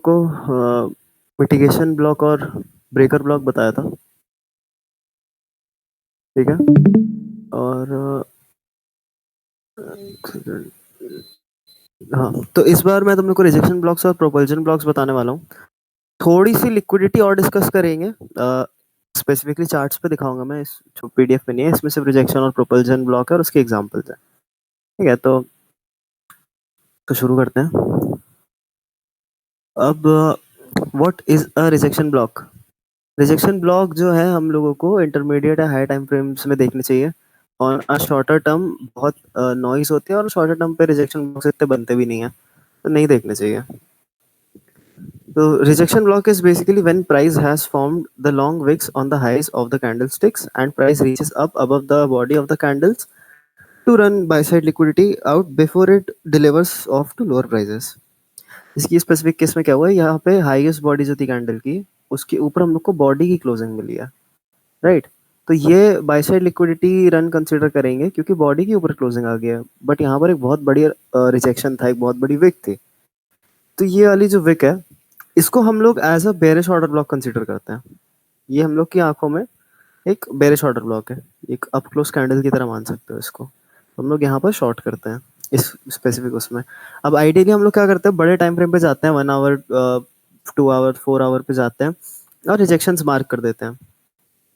को mitigation block और breaker block बताया था। ठीक है। और हाँ, तो इस बार मैं तुम लोग को रिजेक्शन ब्लॉक्स और प्रोपल्जन ब्लॉक्स बताने वाला हूँ। थोड़ी सी लिक्विडिटी और डिस्कस करेंगे। स्पेसिफिकली चार्ट्स पे दिखाऊंगा मैं, इस जो पीडीएफ में नहीं है, इसमें सिर्फ रिजेक्शन और प्रोपल्जन ब्लॉक है और उसके एग्जांपल्स है। ठीक है, तो शुरू करते हैं। अब what is a rejection block? Rejection block जो है हम लोगों को इंटरमीडिएट या हाई टाइम फ्रेम्स में देखने चाहिए। और शॉर्टर टर्म बहुत नॉइज होती है और शॉर्टर टर्म पे रिजेक्शन ब्लॉक्स इतने बनते भी नहीं है, तो नहीं देखने चाहिए। तो rejection block is basically when price has formed the long wicks on the highs of the candlesticks and price reaches up above the body of the candles to run buy side liquidity out before it delivers off to lower prices। इसकी specific case में क्या हुआ है, यहाँ पे highest body जो थी candle की, उसके ऊपर हम लोग को बॉडी की क्लोजिंग मिली है, राइट। तो ये by side liquidity run consider करेंगे क्योंकि बॉडी के ऊपर क्लोजिंग आ गया है, बट यहाँ पर एक बहुत बड़ी रिजेक्शन था, एक बहुत बड़ी विक थी। तो ये वाली जो विक है, इसको हम लोग as a bearish order block consider करते हैं। ये हम लोग की आंखों में एक बेरिश ऑर्डर ब्लॉक है, एक अप क्लोज कैंडल की तरह मान सकते हो इसको। हम लोग यहाँ पर शॉर्ट करते हैं इस स्पेसिफिक उसमें। अब आइडियली हम लोग क्या करते हैं, बड़े टाइम फ्रेम पे जाते हैं, 1 आवर 2 आवर 4 आवर पे जाते हैं और रिजेक्शन मार्क कर देते हैं।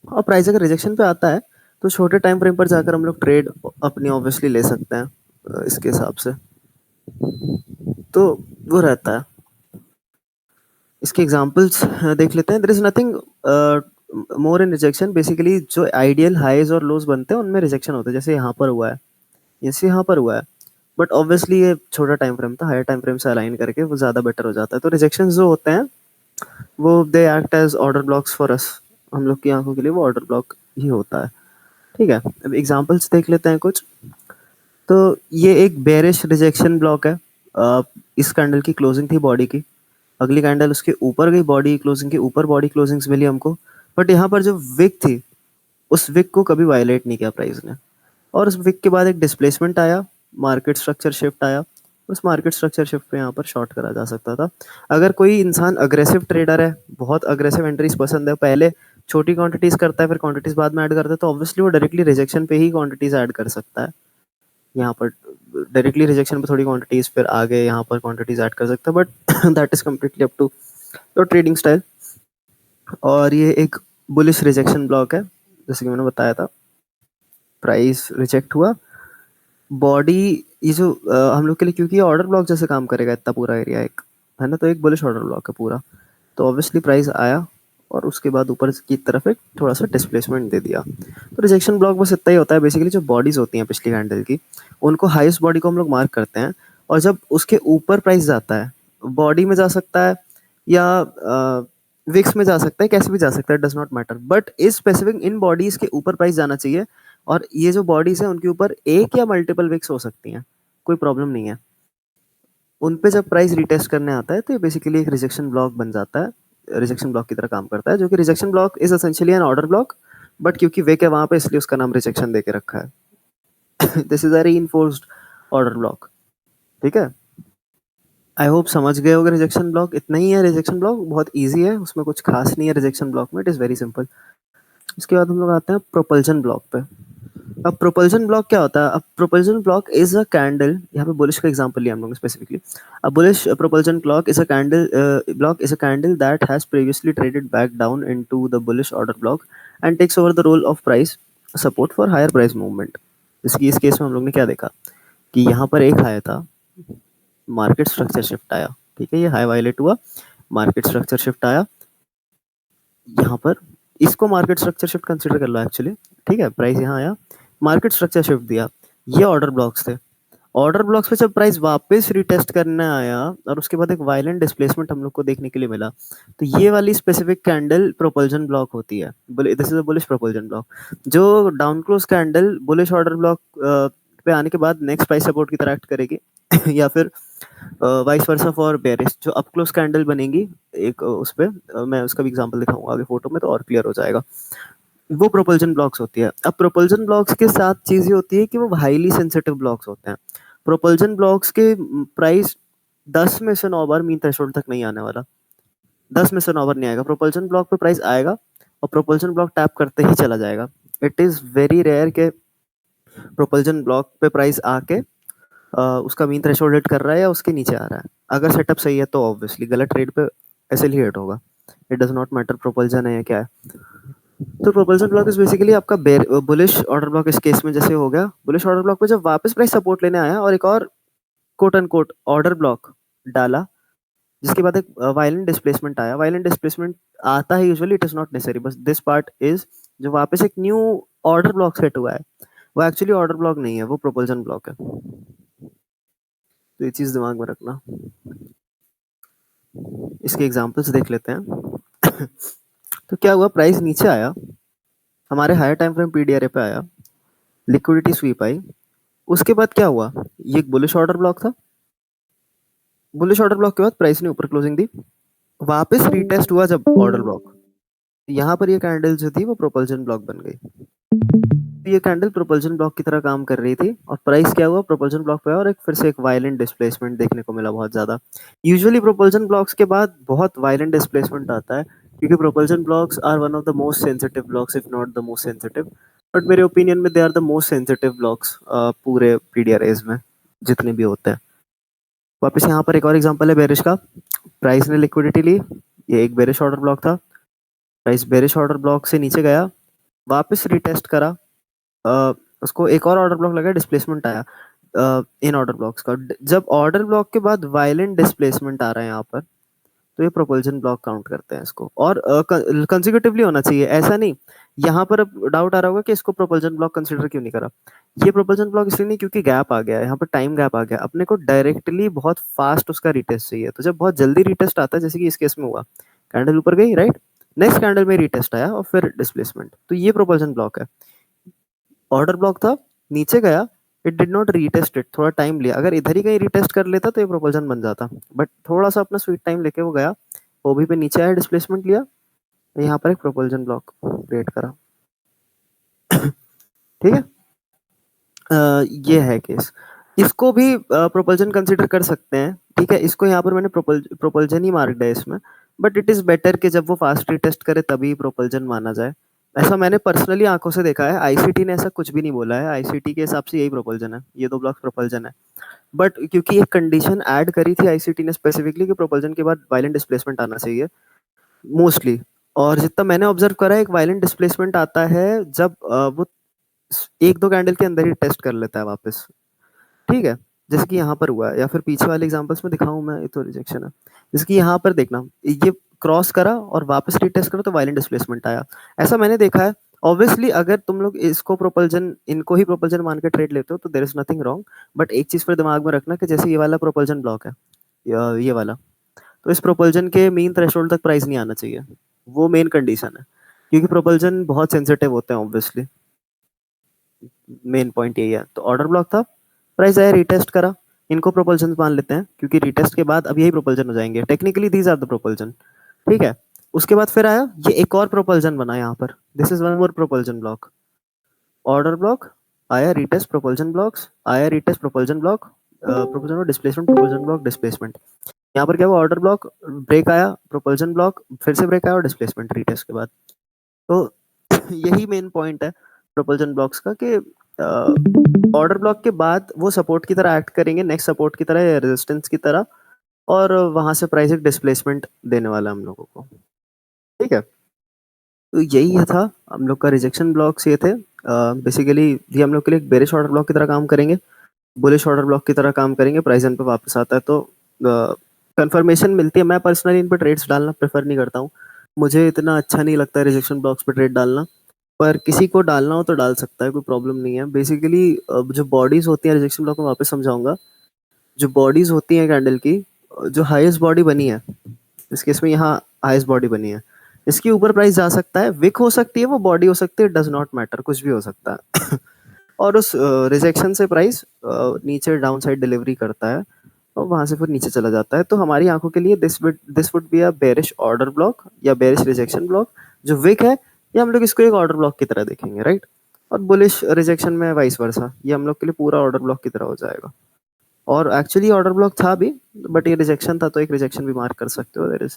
और प्राइस अगर रिजेक्शन पे आता है तो छोटे टाइम फ्रेम पर जाकर हम लोग ट्रेड अपनी ऑब्वियसली ले सकते हैं इसके हिसाब से। तो वो रहता है। इसके एग्जांपल्स देख लेते हैं। There is nothing more in rejection. Basically जो आइडियल हाईज और लोज बनते हैं उनमें रिजेक्शन होता है, जैसे यहाँ पर हुआ है, जैसे यहाँ पर हुआ है। बट ऑब्वियसली ये छोटा टाइम फ्रेम था, हायर टाइम फ्रेम से अलाइन करके वो ज्यादा बेटर हो जाता है। तो रिजेक्शन जो होते हैं वो they act as order blocks for us. हम लोग की आंखों के लिए वो ऑर्डर ब्लॉक ही होता है। ठीक है, अब एग्जांपल्स देख लेते हैं कुछ। तो ये एक बेरिश रिजेक्शन ब्लॉक है। इस कैंडल की क्लोजिंग थी बॉडी की, अगली कैंडल उसके ऊपर गई, बॉडी क्लोजिंग के ऊपर बॉडी क्लोजिंग्स मिली हमको। बट यहाँ पर जो विक थी, उस विक को कभी वायलेट नहीं किया प्राइस ने। और उस विक के बाद एक डिस्प्लेसमेंट आया, मार्केट स्ट्रक्चर शिफ्ट आया। उस मार्केट स्ट्रक्चर शिफ्ट पे यहाँ पर शॉर्ट करा जा सकता था। अगर कोई इंसान अग्रेसिव ट्रेडर है, बहुत अग्रेसिव एंट्रीज पसंद है, पहले छोटी क्वांटिटीज करता है फिर क्वांटिटीज बाद में ऐड करता है, तो ऑब्वियसली वो डायरेक्टली रिजेक्शन पे ही क्वांटिटीज ऐड कर सकता है। यहाँ पर डायरेक्टली रिजेक्शन पे थोड़ी क्वांटिटीज, फिर आगे यहाँ पर क्वांटिटीज ऐड कर सकता है, but that is completely up to your trading style. और ये एक बुलिश रिजेक्शन ब्लॉक है, जैसे कि मैंने बताया था। प्राइस रिजेक्ट हुआ, बॉडी, ये जो हम लोग के लिए, क्योंकि ये ऑर्डर ब्लॉक जैसे काम करेगा इतना पूरा एरिया एक, है ना, तो एक बुलिश ऑर्डर ब्लॉक है पूरा। तो ऑब्वियसली प्राइस आया और उसके बाद ऊपर की तरफ एक थोड़ा सा डिस्प्लेसमेंट दे दिया। तो रिजेक्शन ब्लॉक बस इतना ही होता है। बेसिकली जो बॉडीज होती हैं पिछली कैंडल की, उनको हाईएस्ट बॉडी को हम लोग मार्क करते हैं, और जब उसके ऊपर प्राइस जाता है, बॉडी में जा सकता है या विक्स में जा सकता है, कैसे भी जा सकता है, डज नॉट मैटर। बट इस स्पेसिफिक इन बॉडीज के ऊपर प्राइस जाना चाहिए। और ये जो बॉडीज है उनके ऊपर एक या मल्टीपल विक्स हो सकती हैं, कोई प्रॉब्लम नहीं है। उन पे जब प्राइस रिटेस्ट करने आता है तो ये बेसिकली एक रिजेक्शन ब्लॉक बन जाता है, रिजेक्शन ब्लॉक की तरह काम करता है। जो कि rejection block is essentially an order block, but क्योंकि विक है वहां पे इसलिए उसका नाम रिजेक्शन देके रखा है। This is a reinforced order block. ठीक है, आई होप समझ गए होगे। रिजेक्शन ब्लॉक इतना ही है। रिजेक्शन ब्लॉक बहुत इजी है, उसमें कुछ खास नहीं है रिजेक्शन ब्लॉक में, इट इज वेरी सिंपल। इसके बाद हम लोग आते हैं प्रोपल्जन ब्लॉक पे। अब प्रोपल्जन ब्लॉक क्या होता है? अब propulsion block is a candle, यहाँ पे बुलिश का एग्जांपल लिया हम लोग specifically. A bullish propulsion block is a candle, block is a candle that has previously traded back down into the bullish order block and takes over the role of price support for higher price movement. इसकी इस case में हम लोग ने क्या देखा कि यहाँ पर एक हाई था, मार्केट स्ट्रक्चर शिफ्ट आया। ठीक है, ये हाई वायलेट हुआ, मार्केट स्ट्रक्चर शिफ्ट आया यहाँ पर। इसको मार्केट स्ट्रक्चर शिफ्ट कंसीडर कर लो एक्चुअली। ठीक है, प्राइस यहाँ आया, मार्केट स्ट्रक्चर शिफ्ट दिया, ये ऑर्डर ब्लॉक्स थे। ऑर्डर ब्लॉक्स पे जब प्राइस वापस रिटेस्ट करने आया और उसके बाद एक वायलेंट डिस्प्लेसमेंट हम लोग को देखने के लिए मिला, तो ये वाली स्पेसिफिक कैंडल प्रोपल्जन ब्लॉक होती है। This is a bullish propulsion block. जो down close candle bullish order block पे आने के बाद नेक्स्ट प्राइस सपोर्ट की तरह एक्ट करेगी, या फिर वाइस वर्सा फॉर बेरिश जो अप क्लोज कैंडल बनेगी एक उस पे, मैं उसका भी एग्जांपल दिखाऊंगा आगे फोटो में तो और क्लियर हो जाएगा। वो प्रोपल्जन ब्लॉक्स होती है। अब प्रोपल्जन ब्लॉक्स के साथ चीज ये होती है कि वो हाईली सेंसिटिव ब्लॉक्स होते हैं। प्रोपल्जन ब्लॉक्स के प्राइस 10 में से 9 बार मीन थ्रेशोल्ड तक नहीं आने वाला, 10 में से 9 बार नहीं आएगा। प्रोपल्शन ब्लॉक पे प्राइस आएगा और प्रोपल्शन ब्लॉक टैप करते ही चला जाएगा। इट इज वेरी रेयर के प्रोपल्शन ब्लॉक पे प्राइस आके उसका मीन थ्रेशोल्ड हिट कर रहा है या उसके नीचे आ रहा है। अगर सेटअप सही है तो ऑब्वियसली गलत ट्रेड पे ऐसे ही हिट होगा। It does not matter propulsion है या क्या है। तो प्रोपल्शन ब्लॉक इज बेसिकली आपका बुलिश ऑर्डर ब्लॉक। इस केस में जैसे हो गया बुलिश ऑर्डर ब्लॉक पे जब वापस प्राइस सपोर्ट लेने आया और एक और quote and quote order block डाला, जिसके बाद एक वायलेंट डिस्प्लेसमेंट आया। वायलेंट डिस्प्लेसमेंट आता है usually, it is not necessary, बस दिस पार्ट इज जो वापस एक न्यू ऑर्डर ब्लॉक सेट हुआ है, वो एक्चुअली ऑर्डर ब्लॉक नहीं है, वो प्रोपल्शन ब्लॉक है। तो ये चीज दिमाग में रखना। इसके एग्जांपल्स देख लेते हैं। तो क्या हुआ, प्राइस नीचे आया, हमारे हायर टाइम फ्रेम पीडीआरए पे आया, लिक्विडिटी स्वीप आई, उसके बाद क्या हुआ, ये एक बुलिश ऑर्डर ब्लॉक था। बुलिश ऑर्डर ब्लॉक के बाद प्राइस ने ऊपर क्लोजिंग दी, वापस रीटेस्ट हुआ जब ऑर्डर ब्लॉक, यहाँ पर ये कैंडल जो थी वो प्रोपल्शन ब्लॉक बन गई। तो ये कैंडल प्रोपल्शन ब्लॉक की तरह काम कर रही थी और प्राइस क्या हुआ, प्रोपल्शन ब्लॉक पे और एक फिर से एक वायलेंट डिस्प्लेसमेंट देखने को मिला बहुत ज्यादा। यूजुअली प्रोपल्शन ब्लॉक्स के बाद बहुत वायलेंट डिस्प्लेसमेंट आता है, क्योंकि propulsion blocks are one of the most sensitive blocks, if not the most sensitive. But मेरे ओपिनियन में they are the most sensitive blocks पूरे पीडीआरएस में जितने भी होते हैं। वापस यहाँ पर एक और एग्जांपल है बेरिश का। प्राइस ने लिक्विडिटी ली, ये एक बेरिश ऑर्डर ब्लॉक था, प्राइस बेरिश ऑर्डर ब्लॉक से नीचे गया, वापस रिटेस्ट करा, उसको एक और ऑर्डर ब्लॉक लगा, डिस्प्लेसमेंट आया इन ऑर्डर ब्लॉक्स का। जब ऑर्डर ब्लॉक के बाद वायलेंट डिस्प्लेसमेंट आ रहा है यहाँ पर, तो ये प्रोपल्शन ब्लॉक काउंट करते हैं इसको, और कंसेक्यूटिवली होना चाहिए, ऐसा नहीं। यहाँ पर अब डाउट आ रहा होगा कि इसको प्रोपल्शन ब्लॉक कंसिडर क्यों नहीं करा। ये प्रोपल्शन ब्लॉक इसलिए नहीं क्योंकि गैप आ गया है, यहाँ पर टाइम गैप आ गया, अपने को डायरेक्टली बहुत फास्ट उसका रिटेस्ट चाहिए। तो जब बहुत जल्दी रिटेस्ट आता है, जैसे कि इस केस में हुआ, कैंडल ऊपर गई, राइट, नेक्स्ट कैंडल में रिटेस्ट आया और फिर डिस्प्लेसमेंट, तो ये प्रोपल्शन ब्लॉक है। ऑर्डर ब्लॉक था, नीचे गया, it did not retest it, थोड़ा टाइम लिया। अगर इधर ही कहीं रीटेस्ट कर लेता तो ये प्रोपल्शन बन जाता, बट थोड़ा सा अपना स्वीट टाइम लेके वो गया, ओबी पे नीचे आया, डिस्प्लेसमेंट लिया, यहाँ पर एक प्रोपल्शन ब्लॉक क्रिएट करा। ठीक है, ये है केस। इसको भी प्रोपल्शन कंसिडर कर सकते हैं, ठीक है। इसको यहाँ पर मैंने प्रोपल्शन ही मार्क्ड है इसमें, बट इट इज बेटर कि जब वो फास्ट रीटेस्ट करे तभी प्रोपल्शन माना जाए। ऐसा मैंने पर्सनली आंखों से देखा है, आईसीटी ने ऐसा कुछ भी नहीं बोला है, आईसीटी के हिसाब से यही प्रोपल्शन है, ये दो ब्लॉक्स प्रोपल्शन है। बट क्योंकि एक कंडीशन ऐड करी थी आईसीटी ने स्पेसिफिकली कि प्रोपल्शन के बाद वायलेंट डिस्प्लेसमेंट आना चाहिए मोस्टली, और जितना मैंने ऑब्जर्व करा है, एक वायलेंट डिस्प्लेसमेंट आता है जब वो एक दो कैंडल के अंदर ही टेस्ट कर लेता है वापस, ठीक है, जैसे कि यहाँ पर हुआ है, या फिर पीछे वाले एग्जांपल्स में दिखाऊं मैं, ये तो रिजेक्शन है। जैसे कि यहाँ पर देखना, ये क्रॉस करा और वापस रीटेस्ट करा तो वायलेंट डिस्प्लेसमेंट आया, ऐसा मैंने देखा है। ऑब्वियसली अगर तुम लोग इसको प्रोपल्जन, इनको ही प्रोपल्जन मान के ट्रेड लेते हो तो there is nothing wrong, but एक चीज फिर दिमाग में रखना कि जैसे ये वाला प्रोपल्जन ब्लॉक है, ये वाला, तो इस प्रोपल्जन के मेन थ्रेशोल्ड तक प्राइस नहीं आना चाहिए, वो मेन कंडीशन है, क्योंकि प्रोपल्जन बहुत सेंसिटिव होते हैं ऑब्वियसली, मेन पॉइंट यही है। तो ऑर्डर ब्लॉक था, प्राइस आया, रिटेस्ट करा, इनको प्रोपल्शन मान लेते हैं क्योंकि रिटेस्ट के बाद अब यही प्रोपल्शन हो जाएंगे, technically these are the propulsion, ठीक है। उसके बाद फिर आया ये एक और प्रोपल्शन बना यहाँ पर, this is one more propulsion block, order block आया, रिटेस्ट, प्रोपल्शन ब्लॉक्स आया, retest, propulsion block, propulsion block, displacement, propulsion block, displacement. यहाँ पर क्या हुआ, ऑर्डर ब्लॉक, ब्रेक आया, प्रोपल्शन ब्लॉक, फिर से ब्रेक आया और डिस्प्लेसमेंट रिटेस्ट के बाद। तो यही मेन पॉइंट है प्रोपल्शन ब्लॉक्स का कि ऑर्डर ब्लॉक के बाद वो सपोर्ट की तरह एक्ट करेंगे, नेक्स्ट सपोर्ट की तरह या रेजिस्टेंस की तरह, और वहां से प्राइस एक डिस्प्लेसमेंट देने वाला हम लोगों को, ठीक है। तो यही था हम लोग का रिजेक्शन ब्लॉक्स, ये थे बेसिकली। ये हम लोग के लिए एक बेरिश ऑर्डर ब्लॉक की तरह काम करेंगे, बुलिश ऑर्डर ब्लॉक की तरह काम करेंगे, प्राइस इन पे वापस आता है तो कंफर्मेशन मिलती है। मैं पर्सनली इन पे ट्रेड्स डालना प्रेफर नहीं करता हूँ, मुझे इतना अच्छा नहीं लगता है रिजेक्शन ब्लॉक्स पे ट्रेड डालना, पर किसी को डालना हो तो डाल सकता है, कोई प्रॉब्लम नहीं है। बेसिकली जो बॉडीज होती हैं, रिजेक्शन ब्लॉक में वापस समझाऊंगा, जो बॉडीज होती हैं कैंडल की, जो हाईएस्ट बॉडी बनी है, इस केस में यहाँ हाईएस्ट बॉडी बनी है, इसके ऊपर प्राइस जा सकता है, विक हो सकती है, वो बॉडी हो सकती है, डज नॉट मैटर, कुछ भी हो सकता है। और उस रिजेक्शन से प्राइस नीचे डाउन साइड डिलीवरी करता है और वहां से फिर नीचे चला जाता है। तो हमारी आंखों के लिए this would be a bearish order block या बेरिश रिजेक्शन ब्लॉक। जो विक है, ये हम लोग इसको एक ऑर्डर ब्लॉक की तरह देखेंगे, राइट। और बुलिश रिजेक्शन में वाइस वर्सा, ये हम लोग के लिए पूरा ऑर्डर ब्लॉक की तरह हो जाएगा। और एक्चुअली ऑर्डर ब्लॉक था भी, बट ये रिजेक्शन था तो एक रिजेक्शन भी मार्क कर सकते हो। देयर इज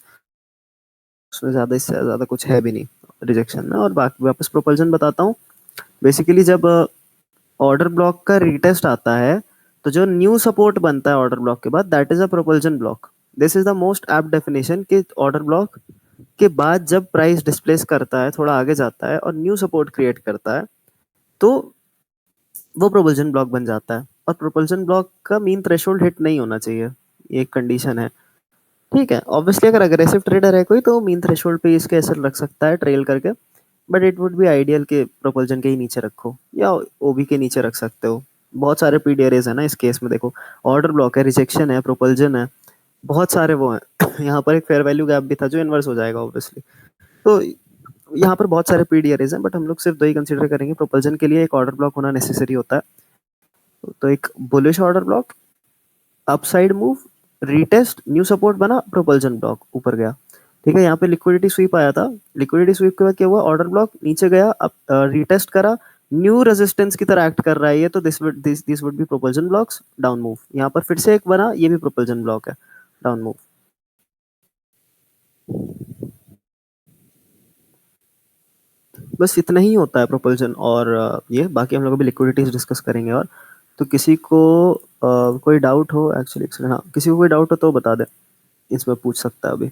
उसमें ज़्यादा, इससे ज़्यादा कुछ है भी नहीं रिजेक्शन में। और बाकी वापस प्रोपल्जन बताता हूँ। बेसिकली जब ऑर्डर ब्लॉक का रीटेस्ट आता है तो जो न्यू सपोर्ट बनता है ऑर्डर ब्लॉक के बाद, that is a propulsion block. This is the most apt definition कि ऑर्डर ब्लॉक के बाद जब प्राइस डिस्प्लेस करता है, थोड़ा आगे जाता है और न्यू सपोर्ट क्रिएट करता है, तो वो प्रोपल्जन ब्लॉक बन जाता है। और प्रोपल्जन ब्लॉक का मीन थ्रेशोल्ड हिट नहीं होना चाहिए, ये एक कंडीशन है। ठीक है, ऑब्वियसली अगर अग्रेसिव ट्रेडर है कोई तो मीन थ्रेशोल्ड पे इसके असर रख सकता है ट्रेल करके, but it would be ideal कि प्रोपल्जन के ही नीचे रखो या ओबी के नीचे रख सकते हो। बहुत सारे पीडीआरएस है ना इस केस में, देखो ऑर्डर ब्लॉक है, रिजेक्शन है, प्रोपल्जन है, बहुत सारे वो हैं। यहाँ पर एक फेयर वैल्यू गैप भी था जो इन्वर्स हो जाएगा ऑब्वियसली। तो यहाँ पर बहुत सारे पीडीआरएस हैं, बट हम लोग सिर्फ दो ही कंसिडर करेंगे। प्रोपल्जन के लिए एक ऑर्डर ब्लॉक होना नेसेसरी होता है। तो एक bullish order block, upside move, retest, new support बना, प्रोपल्जन ब्लॉक ऊपर गया। ठीक है, यहाँ पे लिक्विडिटी स्वीप आया था। लिक्विडिटी स्वीप के बाद क्या हुआ, ऑर्डर ब्लॉक नीचे गया, अब रीटेस्ट करा, न्यू रेजिस्टेंस की तरह एक्ट कर रहा है ये, तो this would B propulsion blocks, down move. यहाँ पर फिर से एक बना, ये भी प्रोपल्जन ब्लॉक है, डाउन मूव। बस इतना ही होता है प्रोपल्जन। और ये बाकी हम लोग अभी लिक्विडिटीज डिस्कस करेंगे। और तो किसी को कोई डाउट हो, एक्चुअली हाँ, किसी को कोई डाउट हो तो बता दे, इसमें पूछ सकता है अभी।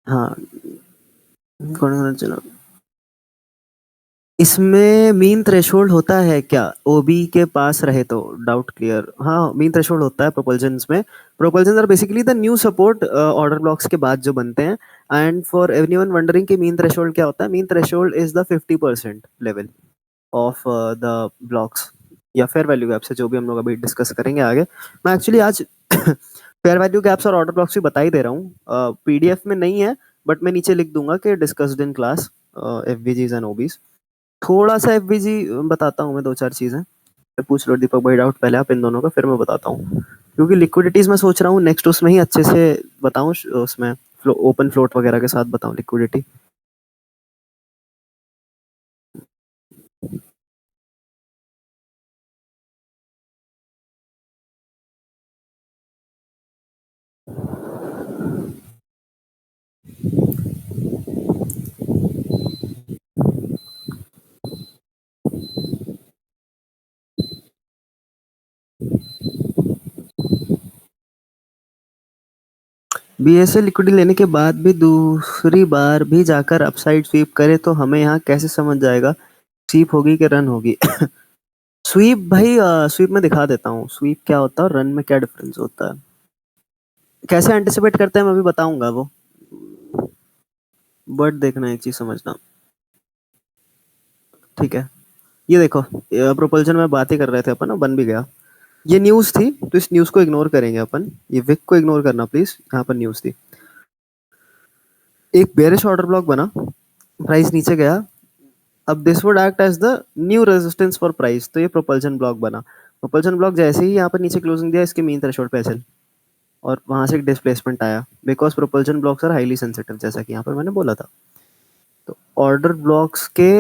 हाँ, कौन चलो। इसमें मीन थ्रेशोल्ड होता है क्या, ओबी के पास रहे तो? Doubt clear. हाँ, मीन थ्रेशोल्ड होता है प्रोपल्जन्स में। Propulsion are basically the new support order blocks के बाद जो बनते हैं। एंड फॉर एवरीवन वंडरिंग कि मीन थ्रेशोल्ड क्या होता है, mean threshold is the 50% level of the blocks या फेयर वैल्यू गैप से, जो भी हम लोग अभी डिस्कस करेंगे आगे। मैं एक्चुअली आज फेयर वैल्यू गैप्स और ऑर्डर ब्लॉक्स भी बता ही दे रहा हूँ। पीडीएफ में नहीं है, बट मैं नीचे लिख दूंगा कि discussed in class FVGs and OBs. थोड़ा सा एफवीजी बताता हूँ मैं, दो चार चीजें। पूछ लो दीपक भाई डाउट पहले आप इन दोनों का, फिर मैं बताता हूँ। क्योंकि लिक्विडिटीज मैं सोच रहा हूँ नेक्स्ट उसमें ही अच्छे से बताऊँ, उसमें ओपन फ्लोट वगैरह के साथ बताऊँ लिक्विडिटी। बीएसए लिक्विडिटी लेने के बाद भी दूसरी बार भी जाकर अपसाइड स्वीप करे तो हमें यहाँ कैसे समझ जाएगा स्वीप होगी कि रन होगी? स्वीप भाई, स्वीप में दिखा देता हूँ स्वीप क्या होता है और रन में क्या डिफरेंस होता है। कैसे एंटिसिपेट करते हैं मैं अभी बताऊंगा वो, बट देखना एक चीज समझना। ठीक है, ये देखो, प्रोपल्जन में बात ही कर रहे थे अपन, बन भी गया। ये न्यूज थी तो इस न्यूज को इग्नोर करेंगे अपन, ये विक को इग्नोर करना प्लीज। यहाँ पर न्यूज थी, एक बेरिश ऑर्डर ब्लॉक बना, प्राइस नीचे गया, अब this would act as the new resistance for price, तो ये प्रोपल्जन ब्लॉक बना। प्रोपल्जन ब्लॉक जैसे ही यहाँ पर नीचे क्लोजिंग दिया, इसके मीन थ्रेशोल्ड पे एसएल, और वहां से एक डिस्प्लेसमेंट आया, because propulsion blocks are highly sensitive, जैसा कि यहाँ पर मैंने बोला था। तो ऑर्डर ब्लॉक्स के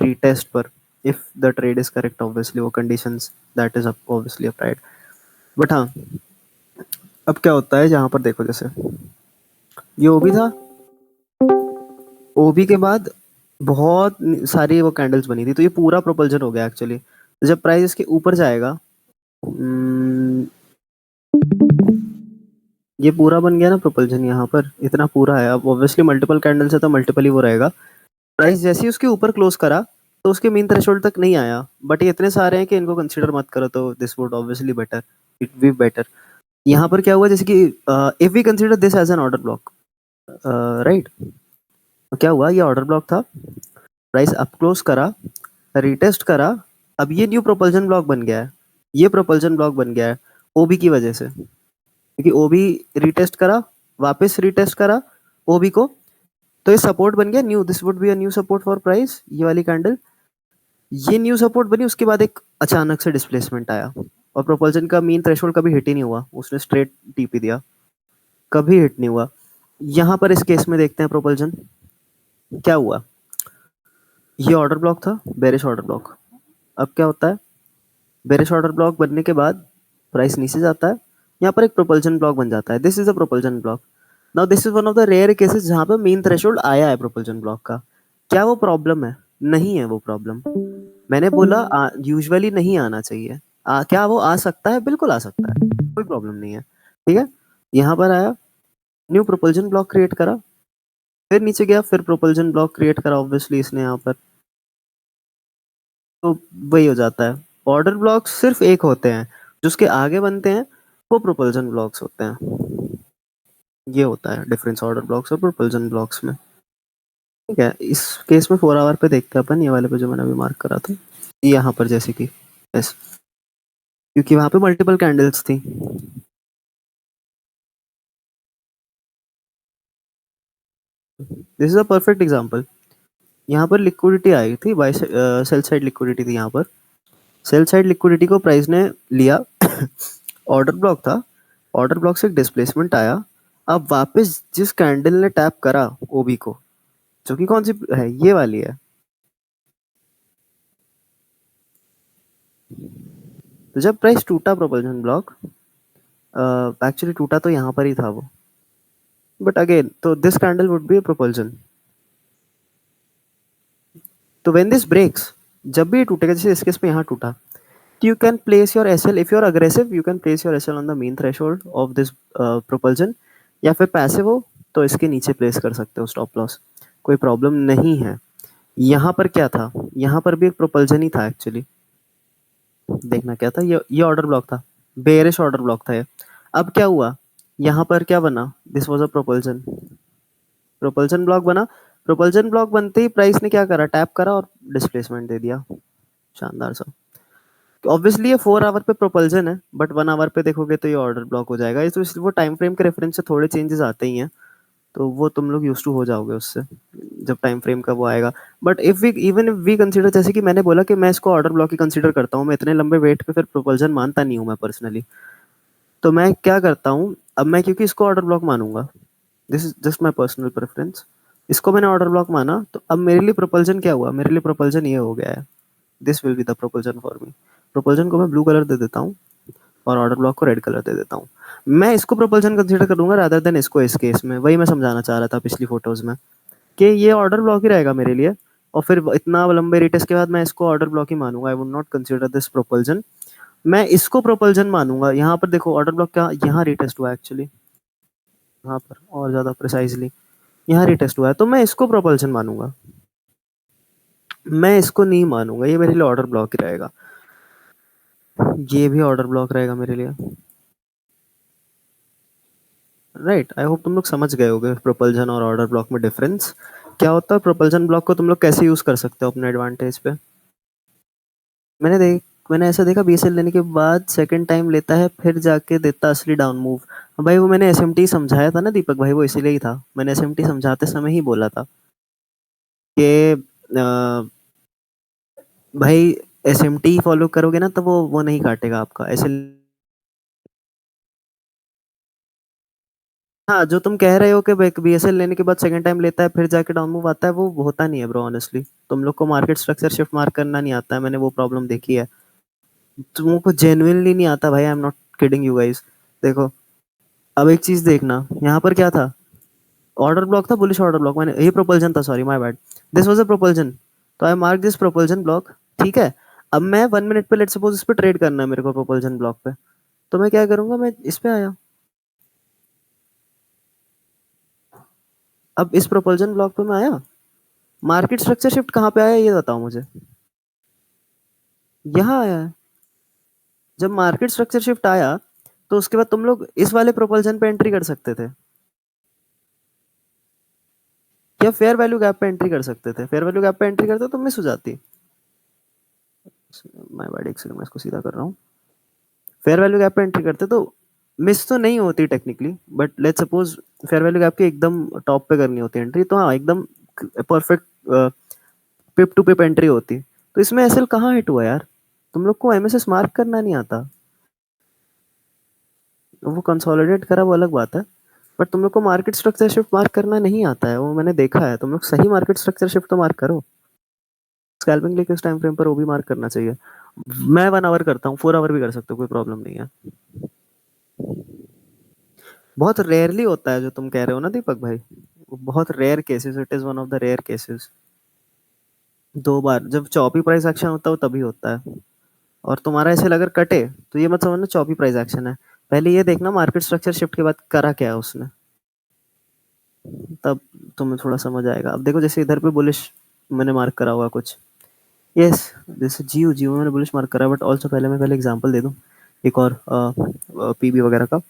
रीटेस्ट पर, if the trade is correct obviously, वो conditions that is obviously applied. But हाँ, अब क्या होता है जहां पर देखो, जैसे ये ओबी था, ओबी के बाद बहुत सारी वो कैंडल्स बनी थी, तो ये पूरा प्रोपल्जन हो गया एक्चुअली। जब प्राइस इसके ऊपर जाएगा, ये पूरा बन गया ना प्रोपल्जन, यहाँ पर इतना पूरा है। अब ऑब्वियसली मल्टीपल कैंडल्स है तो मल्टीपल ही वो रहेगा। प्राइस जैसे ही उसके ऊपर क्लोज करा तो उसके मीन थ्रेशोल्ड तक नहीं आया, बट ये इतने सारे हैं कि इनको कंसीडर मत करो, तो this would obviously better, it be better. यहाँ पर क्या हुआ, जैसे कि if we consider this as an order block, right, तो क्या हुआ, ये ऑर्डर ब्लॉक था, प्राइस अप क्लोज करा, रीटेस्ट करा, अब ये न्यू प्रोपल्जन ब्लॉक बन गया है, ये प्रोपल्जन ब्लॉक बन गया है ओबी की वजह से, क्योंकि ओबी रिटेस्ट करा, वापस रिटेस्ट करा ओबी को, तो ये सपोर्ट बन गया new, this would be a new support for price, ये वाली कैंडल, ये न्यू सपोर्ट बनी, उसके बाद एक अचानक से डिस्प्लेसमेंट आया, और प्रोपल्जन का मीन थ्रेशोल्ड कभी हिट ही नहीं हुआ, उसने स्ट्रेट टीपी दिया, कभी हिट नहीं हुआ। यहाँ पर इस केस में देखते हैं प्रोपल्जन क्या हुआ। ये ऑर्डर ब्लॉक था, बेरिश ऑर्डर ब्लॉक, अब क्या होता है, बेरिश ऑर्डर ब्लॉक बनने के बाद प्राइस नीचे जाता है, यहाँ पर एक प्रोपल्जन ब्लॉक बन जाता है, this is a propulsion block. Now this is one of the rare cases जहाँ पे मीन थ्रेशोल्ड आया है प्रोपल्जन ब्लॉक का। क्या वो प्रॉब्लम है? नहीं है वो प्रॉब्लम। मैंने बोला यूजुअली नहीं आना चाहिए। क्या वो आ सकता है? बिल्कुल आ सकता है, कोई प्रॉब्लम नहीं है। ठीक है, यहाँ पर आया, न्यू प्रोपल्जन ब्लॉक क्रिएट करा, फिर नीचे गया, फिर प्रोपल्जन ब्लॉक क्रिएट करा ऑब्वियसली इसने यहाँ पर, तो वही हो जाता है। ऑर्डर ब्लॉक्स सिर्फ एक होते हैं, जो उसके आगे बनते हैं वो प्रोपल्जन ब्लॉक्स होते हैं। ये होता है डिफरेंस ऑर्डर ब्लॉक्स और प्रोपल्जन ब्लॉक्स में। ठीक है, इस केस में 4 आवर पे देखते हैं अपन, ये वाले पे जो मैंने अभी मार्क करा था, यहाँ पर जैसे कि यस, क्योंकि वहां पे मल्टीपल कैंडल्स थी। This is a perfect example. यहाँ पर लिक्विडिटी आई थी, बाय सेल साइड लिक्विडिटी थी यहाँ पर। सेल साइड लिक्विडिटी को प्राइस ने लिया, ऑर्डर ब्लॉक था, ऑर्डर ब्लॉक से एक डिस्प्लेसमेंट आया। अब वापस जिस कैंडल ने टैप करा ओबी को, जो कि कौन सी है, ये वाली है, तो जब प्राइस टूटा प्रोपल्जन ब्लॉक, एक्चुअली टूटा तो यहाँ पर ही था वो, बट अगेन तो this candle would be propulsion. तो व्हेन दिस ब्रेक्स, जब भी ये टूटेगा, जैसे इस केस में यहाँ टूटा, you can place your SL, if you're aggressive you can place your SL on the mean threshold of this propulsion, या फिर पैसिव हो तो इसके नीचे प्लेस कर सकते हो स्टॉप लॉस, कोई प्रॉब्लम नहीं है। यहाँ पर क्या था, यहाँ पर भी एक प्रोपल्जन ही था एक्चुअली। देखना क्या था, ये ऑर्डर ब्लॉक था, बेरिश ऑर्डर ब्लॉक था ये। अब क्या हुआ, यहाँ पर क्या बना, this was a propulsion, propulsion block बना। प्रोपल्जन ब्लॉक बनते ही प्राइस ने क्या करा, टैप करा और डिस्प्लेसमेंट दे दिया, शानदार सा। ऑब्वियसली ये 4 आवर पे प्रोपल्जन है, बट 1 आवर पे देखोगे तो ये ऑर्डर ब्लॉक हो जाएगा, तो इसलिए वो टाइम फ्रेम के रेफरेंस से थोड़े चेंजेस आते ही हैं, तो वो तुम लोग यूज टू हो जाओगे उससे, जब टाइम फ्रेम का वो आएगा। बट इफ वी कंसीडर, जैसे कि मैंने बोला कि मैं इसको ऑर्डर ब्लॉक ही कंसीडर करता हूँ, मैं इतने लंबे वेट पे फिर प्रोपल्जन मानता नहीं हूँ मैं पर्सनली। तो मैं क्या करता हूँ, अब मैं क्योंकि इसको ऑर्डर ब्लॉक मानूंगा, this is just my personal preference, इसको मैंने ऑर्डर ब्लॉक माना, तो अब मेरे लिए प्रोपल्जन क्या हुआ, मेरे लिए प्रोपल्जन ये हो गया है, this will be the propulsion for me. Propulsion को मैं ब्लू कलर दे देता हूँ और ऑर्डर ब्लॉक को रेड कलर दे देता हूँ। मैं इसको प्रोपल्जन कंसीडर करूंगा रादर देन इसको इस केस में, वही मैं समझाना चाह रहा था पिछली फोटोज में, कि ये ऑर्डर ब्लॉक ही रहेगा मेरे लिए, और फिर इतना लंबे रिटेस्ट के बाद मैं इसको ऑर्डर ब्लॉक ही मानूंगा, I would not consider this propulsion. मैं इसको प्रोपल्जन मानूंगा। यहाँ पर देखो ऑर्डर ब्लॉक क्या, यहाँ रिटेस्ट हुआ एक्चुअली, यहाँ पर और ज्यादा प्रिसाइजली यहाँ रिटेस्ट हुआ है, तो मैं इसको प्रोपल्जन मानूंगा, मैं इसको नहीं मानूंगा, ये मेरे लिए ऑर्डर ब्लॉक ही रहेगा, ये भी ऑर्डर ब्लॉक रहेगा मेरे लिए। राइट, आई होप तुम लोग समझ गए होगे प्रोपल्जन और ऑर्डर ब्लॉक में डिफरेंस क्या होता है। प्रोपल्जन ब्लॉक को तुम लोग कैसे यूज कर सकते हो अपने एडवांटेज पे। मैंने ऐसा देखा, बीएसएल लेने के बाद सेकंड टाइम लेता है, फिर जाके देता असली डाउन मूव। भाई वो मैंने एसएमटी समझाया था ना दीपक भाई, वो इसीलिए ही था, मैंने एसएमटी समझाते समय ही बोला था कि भाई एसएमटी फॉलो करोगे ना तो वो नहीं काटेगा आपका ऐसे। हाँ, जो तुम कह रहे हो कि बीएसएल लेने के बाद सेकंड टाइम लेता है फिर जाके डाउन मूव आता है, वो होता नहीं है ब्रो ऑनेस्टली। तुम लोग को मार्केट स्ट्रक्चर शिफ्ट मार्क करना नहीं आता है, मैंने वो प्रॉब्लम देखी है। तुमको जेन्युइनली नहीं आता भाई, I am not kidding you guys. देखो, अब एक चीज देखना, यहाँ पर क्या था, ऑर्डर ब्लॉक था, बुलिश ऑर्डर ब्लॉक, मैंने ये प्रोपल्जन था, sorry my bad, this was a propulsion, तो I mark this propulsion block. ठीक है, अब मैं 1 मिनट पे लेट सपोज इस पे ट्रेड करना है मेरे को प्रोपल्जन ब्लॉक पे, तो मैं क्या करूंगा, मैं इस पे आया, अब इस प्रोपल्जन ब्लॉक पे मैं आया, मार्केट स्ट्रक्चर शिफ्ट कहाँ पे आया ये बताओ मुझे। यहाँ आया है। जब मार्केट स्ट्रक्चर शिफ्ट आया तो उसके बाद तुम लोग इस वाले प्रोपल्जन पे एंट्री कर सकते थे, या फेयर वैल्यू गैप पे एंट्री कर सकते थे, फेयर वैल्यू गैप पे एंट्री करते तो मिस हो जाती। मैं बैड, एक सेकंड मैं इसको सीधा कर रहा हूँ, फेयर वैल्यू गैप पे एंट्री करते तो मिस तो नहीं होती technically, but let's suppose fair value gap के एकदम टॉप पे करनी होती एंट्री, तो हाँ एकदम perfect pip to pip entry होती। तो इसमें एसएल कहाँ हिट हुआ यार, तुम लोग को एमएसएस मार्क करना नहीं आता, वो कंसोलिडेट करा वो अलग बात है, बट तुम लोग को मार्केट स्ट्रक्चर शिफ्ट मार्क करना नहीं आता है, वो मैंने देखा है, तुम लोग सही मार्केट स्ट्रक्चर शिफ्ट तो मार्क करो। स्कैल्पिंग के लिए किस टाइम फ्रेम पर वो भी मार्क करना चाहिए। मैं 1 आवर करता हूँ, 4 आवर भी कर सकते हो, कोई प्रॉब्लम नहीं है। बहुत रेयरली होता है जो तुम कह रहे हो ना दीपक भाई, वो बहुत rare cases, it is one of the rare cases. 2 बार जब चॉपी प्राइस एक्शन होता है वो तभी होता है। और तुम्हारा ऐसे अगर कटे तो ये मत समझना चॉपी प्राइस एक्शन है, पहले ये देखना मार्केट स्ट्रक्चर शिफ्ट के बाद करा क्या है उसने, तब तुम्हें थोड़ा समझ आएगा। अब देखो जैसे इधर पे बुलिश मैंने मार्क करा हुआ कुछ, यस जैसे जियो जियो मैंने बुलिश मार्क करा, बट ऑल्सो पहले एग्जांपल दे दूं एक और पीबी वगैरह का।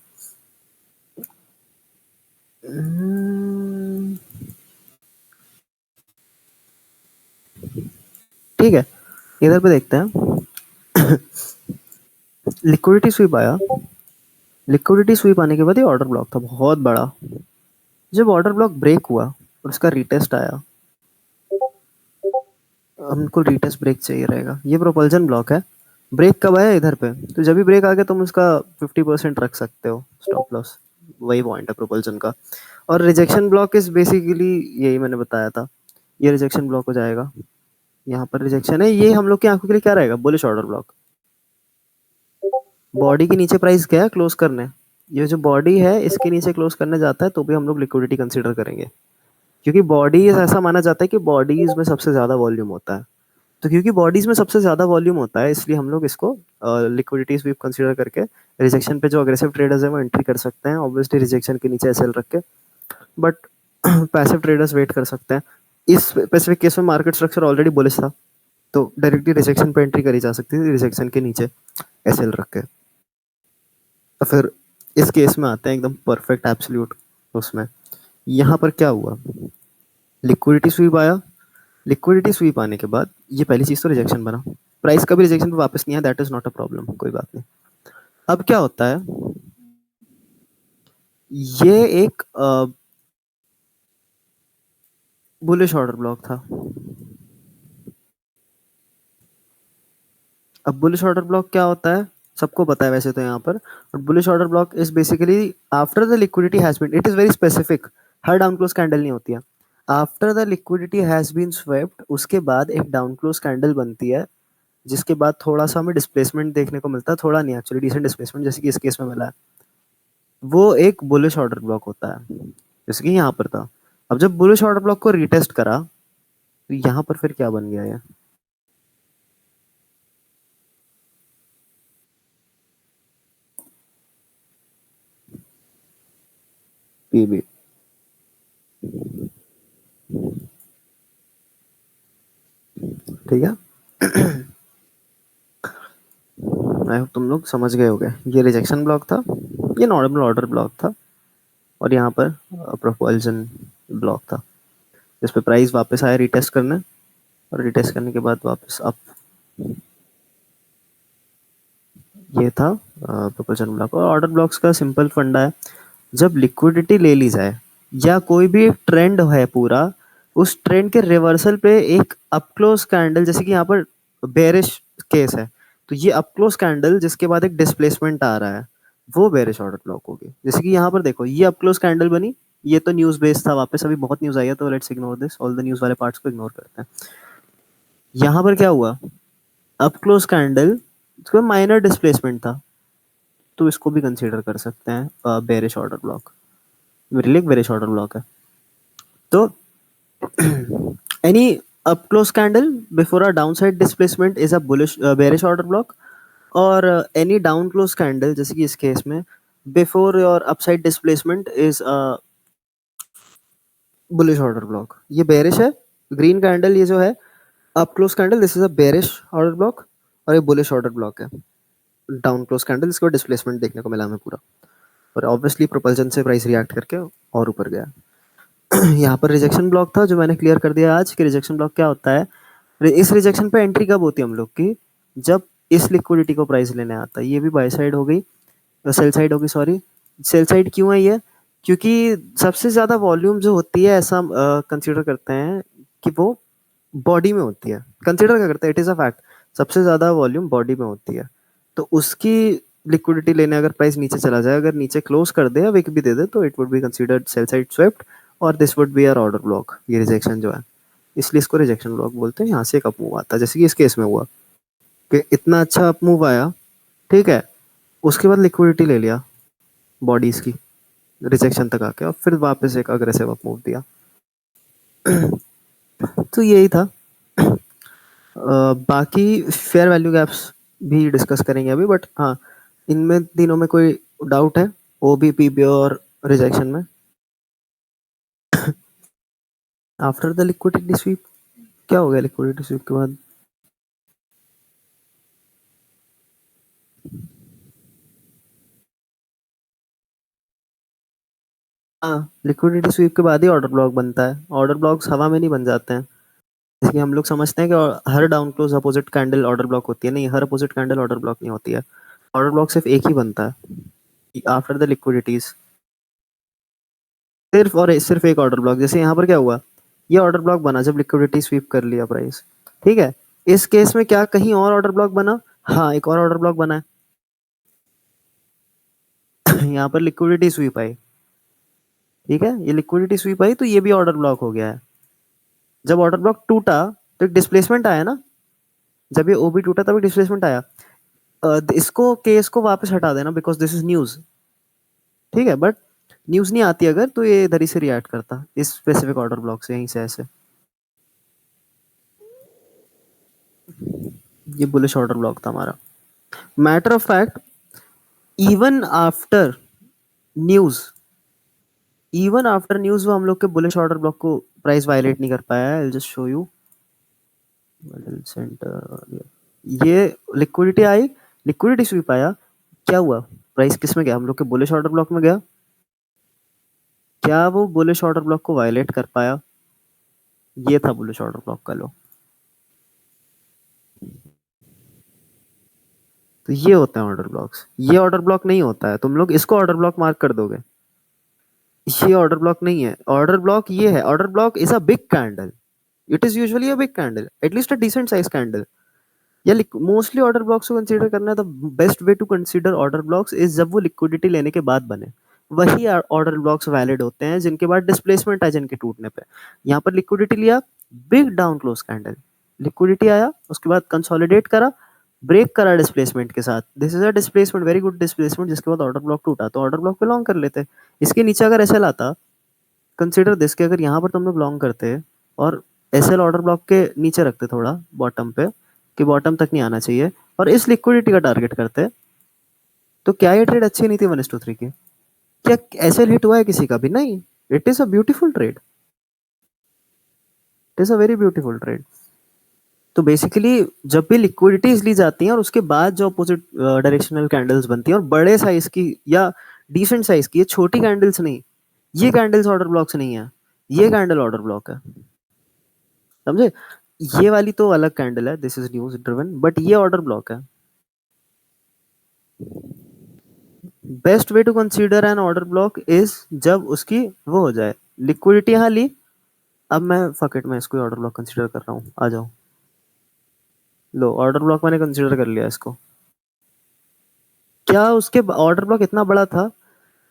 हम्म, ठीक है, इधर पे देखते हैं। लिक्विडिटी स्वीप आया, लिक्विडिटी स्वीप आने के बाद ये ऑर्डर ब्लॉक था बहुत बड़ा। जब ऑर्डर ब्लॉक ब्रेक हुआ और उसका रिटेस्ट आया, हमको रिटेस्ट ब्रेक चाहिए रहेगा, ये प्रोपल्जन ब्लॉक है। ब्रेक कब आया इधर पे, तो जब भी ब्रेक आ गया तुम उसका 50% रख सकते हो स्टॉप लॉस, वही पॉइंट है प्रोपल्जन का। और रिजेक्शन ब्लॉक इज बेसिकली यही मैंने बताया था, ये रिजेक्शन ब्लॉक हो जाएगा। यहाँ पर रिजेक्शन है, ये हम लोग की आंखों के लिए क्या रहेगा, बुलिश ऑर्डर ब्लॉक। बॉडी के नीचे प्राइस गया क्लोज करने, ये जो बॉडी है इसके नीचे क्लोज करने जाता है तो भी हम लोग लिक्विडिटी कंसीडर करेंगे, क्योंकि बॉडीज ऐसा माना जाता है कि बॉडीज में सबसे ज्यादा वॉल्यूम होता है। तो क्योंकि बॉडीज में सबसे ज्यादा वॉल्यूम होता है इसलिए हम लोग इसको लिक्विडिटी स्वीप कंसीडर करके रिजेक्शन पे जो अग्रेसिव ट्रेडर्स है वो एंट्री कर सकते हैं, ऑब्वियसली रिजेक्शन के नीचे एसएल रख के। बट पैसिव ट्रेडर्स वेट कर सकते हैं। इस स्पेसिफिक केस में मार्केट स्ट्रक्चर ऑलरेडी बुलिश था, तो डायरेक्टली रिजेक्शन पे एंट्री करी जा सकती थी रिजेक्शन के नीचे एसएल रख के। तो फिर इस केस में आते हैं एकदम परफेक्ट एब्सोल्यूट उसमें। यहाँ पर क्या हुआ, लिक्विडिटी स्वीप आया, लिक्विडिटी स्वीप आने के बाद ये पहली चीज तो रिजेक्शन बना, प्राइस का भी रिजेक्शन पे वापस नहीं आया, that is not a problem, कोई बात नहीं। अब क्या होता है, ये एक बुलिश ऑर्डर ब्लॉक था। अब बुलिश ऑर्डर ब्लॉक क्या होता है सबको पता है वैसे तो यहाँ पर, but bullish order block is basically after the liquidity has been, it is very specific, हर डाउन क्लोज कैंडल नहीं होती है। After the liquidity has been swept उसके बाद एक डाउन क्लोज कैंडल बनती है, जिसके बाद थोड़ा सा हमें डिस्प्लेसमेंट देखने को मिलता है, थोड़ा नहीं एक्चुअली डिसेंट डिस्प्लेसमेंट जैसे कि इस केस में मिला है, वो एक बुलिश ऑर्डर ब्लॉक होता है जैसे कि यहाँ पर था। अब जब बुलिश ऑर्डर ब्लॉक को रीटेस्ट करा तो यहाँ पर फिर क्या बन गया ये, पीबी। ठीक है, आई होप तुम लोग समझ गए होगे, ये रिजेक्शन ब्लॉक था, ये नॉर्मल ऑर्डर ब्लॉक था, और यहाँ पर प्रोपल्जन ब्लॉक था जिस पे प्राइस वापस आया रिटेस्ट करने, और रिटेस्ट करने के बाद वापस अप। ये था प्रोपल्जन ब्लॉक। और ऑर्डर ब्लॉक्स का सिंपल फंडा है, जब लिक्विडिटी ले ली जाए या कोई भी ट्रेंड है पूरा, उस ट्रेंड के रिवर्सल पे एक अप क्लोज कैंडल, जैसे कि यहाँ पर बेरिश केस है तो ये अप क्लोज कैंडल जिसके बाद एक डिस्प्लेसमेंट आ रहा है वो बेरिश ऑर्डर ब्लॉक होगी। जैसे कि यहाँ पर देखो ये अप क्लोज कैंडल बनी, ये तो न्यूज बेस्ड था, वापस अभी बहुत न्यूज आई है तो let's ignore this, all the news वाले पार्ट्स को इग्नोर करते हैं। यहाँ पर क्या हुआ, अप क्लोज कैंडल इसका माइनर डिस्प्लेसमेंट था, तो इसको भी कंसीडर कर सकते हैं बेरिश ऑर्डर ब्लॉक, मेरे लिए बेरिश ऑर्डर ब्लॉक है। तो any up close candle before a downside displacement is a bullish bearish order block, और any down close candle जैसे कि इस केस में before your upside displacement is a bullish order block, ये bearish है। Green candle ये जो है up close candle, this is a bearish order block, और ये बुलिश ऑर्डर ब्लॉक है डाउन क्लोज कैंडल, इसको डिस्प्लेसमेंट देखने को मिला हमें पूरा, और ऑब्वियसली प्रोपल्जन से प्राइस रिएक्ट करके और ऊपर गया। यहाँ पर रिजेक्शन ब्लॉक था जो मैंने क्लियर कर दिया आज कि रिजेक्शन ब्लॉक क्या होता है। इस रिजेक्शन पे एंट्री कब होती है हम लोग की, जब इस लिक्विडिटी को प्राइस लेने आता है। ये भी बाय साइड हो गई, सेल साइड होगी, सॉरी सेल साइड क्यों है ये, क्योंकि सबसे ज्यादा वॉल्यूम जो होती है ऐसा कंसीडर करते हैं कि वो बॉडी में होती है, कंसीडर क्या करते हैं, इट इज अ फैक्ट, सबसे ज्यादा वॉल्यूम बॉडी में होती है। तो उसकी लिक्विडिटी लेने अगर प्राइस नीचे चला जाए, अगर नीचे क्लोज कर दे या विक भी दे दे, तो it would be considered sell side swept, और this would be our order block, ये रिजेक्शन जो है। इसलिए इसको रिजेक्शन ब्लॉक बोलते हैं। यहाँ से एक अप मूव आता है, जैसे कि इस केस में हुआ कि इतना अच्छा अप मूव आया, ठीक है, उसके बाद लिक्विडिटी ले लिया बॉडीज की रिजेक्शन तक आके, और फिर वापस एक अग्रेसिव अप मूव दिया। तो यही था। बाकी फेयर वैल्यू गैप्स भी डिस्कस करेंगे अभी, बट हाँ, इनमें तीनों में कोई डाउट है, ओबी, पीबी और रिजेक्शन में? आफ्टर द लिक्विडिटी स्वीप क्या हो गया? लिक्विडिटी स्वीप के बाद हाँ, लिक्विडिटी स्वीप के बाद ही ऑर्डर ब्लॉक बनता है। ऑर्डर ब्लॉक्स हवा में नहीं बन जाते हैं, जैसे कि हम लोग समझते हैं कि हर down close opposite candle order block होती है। नहीं, हर अपोजिट कैंडल ऑर्डर ब्लॉक नहीं होती है। ऑर्डर ब्लॉक सिर्फ एक ही बनता है आफ्टर द लिक्विडिटीज, सिर्फ और सिर्फ एक ऑर्डर ब्लॉक। जैसे यहाँ पर क्या हुआ, ये ऑर्डर ब्लॉक बना जब लिक्विडिटी स्वीप कर लिया प्राइस, ठीक है। इस केस में क्या कहीं और ऑर्डर ब्लॉक बना? हाँ, एक और ऑर्डर ब्लॉक बना है। यहाँ पर लिक्विडिटी स्वीप आई, ठीक है, ये लिक्विडिटी स्वीप आई तो ये भी ऑर्डर ब्लॉक हो गया है। जब ऑर्डर ब्लॉक टूटा तो एक डिस्प्लेसमेंट आया ना, जब ये ओबी टूटा तब डिस्प्लेसमेंट आया। इसको केस को वापस हटा देना बिकॉज दिस इज न्यूज, ठीक है, बट न्यूज नहीं आती अगर, तो ये इधर ही से रिएक्ट करता इस स्पेसिफिक ऑर्डर ब्लॉक से, यहीं से ऐसे। ये बुलिश ऑर्डर ब्लॉक था हमारा। Matter of fact, even after news, even after news वो हम लोग के बुलिश ऑर्डर ब्लॉक को प्राइस वायलेट नहीं कर पाया है। I will just show you centre. ये लिक्विडिटी आई, लिक्विडिटी स्वीप आया, क्या हुआ, प्राइस किस में गया? हम लोग के बुलिश ऑर्डर ब्लॉक में गया। क्या वो बुलिश ऑर्डर ब्लॉक को वायलेट कर पाया? ये था बुलिश ऑर्डर ब्लॉक का लो। तो ये होते हैं ऑर्डर ब्लॉक्स। ये ऑर्डर ब्लॉक नहीं होता है, तुम लोग इसको ऑर्डर ब्लॉक मार्क कर दोगे। ये ऑर्डर ब्लॉक नहीं है, ऑर्डर ब्लॉक ये है। Order block is a big candle, it is usually a big candle, at least a decent size candle. या मोस्टली ऑर्डर ब्लॉक्स को कंसीडर करना, the best way to consider order blocks is जब वो liquidity लेने के बाद बने, वही ऑर्डर ब्लॉक्स वैलिड होते हैं जिनके बाद डिस्प्लेसमेंट है, जिनके टूटने पे। यहाँ पर लिक्विडिटी लिया, big down close candle, liquidity आया, उसके बाद कंसोलिडेट करा, ब्रेक करा डिस्प्लेसमेंट के साथ, this is a displacement, very good displacement, जिसके बाद ऑर्डर ब्लॉक टूटा तो ऑर्डर ब्लॉक पे लॉन्ग कर लेते। इसके नीचे अगर ऐसे लाता, कंसिडर दिस कि अगर यहाँ पर तुम लोग लॉन्ग करते और एसएल ऑर्डर ब्लॉक के नीचे रखते थोड़ा बॉटम पे, कि बॉटम तक नहीं आना चाहिए, और इस लिक्विडिटी का टारगेट करते, तो क्या ये ट्रेड अच्छी नहीं थी 1:3 की? क्या एसएल हिट हुआ है किसी का भी? नहीं। It is a beautiful trade, it is a very beautiful trade. तो बेसिकली जब भी लिक्विडिटीज ली जाती हैं और उसके बाद जो अपोजिट डायरेक्शनल कैंडल्स बनती हैं और बड़े साइज की या डिसेंट साइज की, ये छोटी कैंडल्स नहीं, ये कैंडल्स ऑर्डर ब्लॉक्स नहीं है, ये कैंडल ऑर्डर ब्लॉक है, समझे? ये वाली तो अलग कैंडल है, this is news driven, but ये ऑर्डर ब्लॉक है। Best way to consider an order block is जब उसकी वो हो जाए लिक्विडिटी यहाँ ली। अब मैं फकेट में इसको ऑर्डर ब्लॉक कंसीडर कर रहा हूँ, आ जाओ। लो, ऑर्डर ब्लॉक मैंने कंसीडर कर लिया इसको। क्या उसके ऑर्डर ब्लॉक इतना बड़ा था?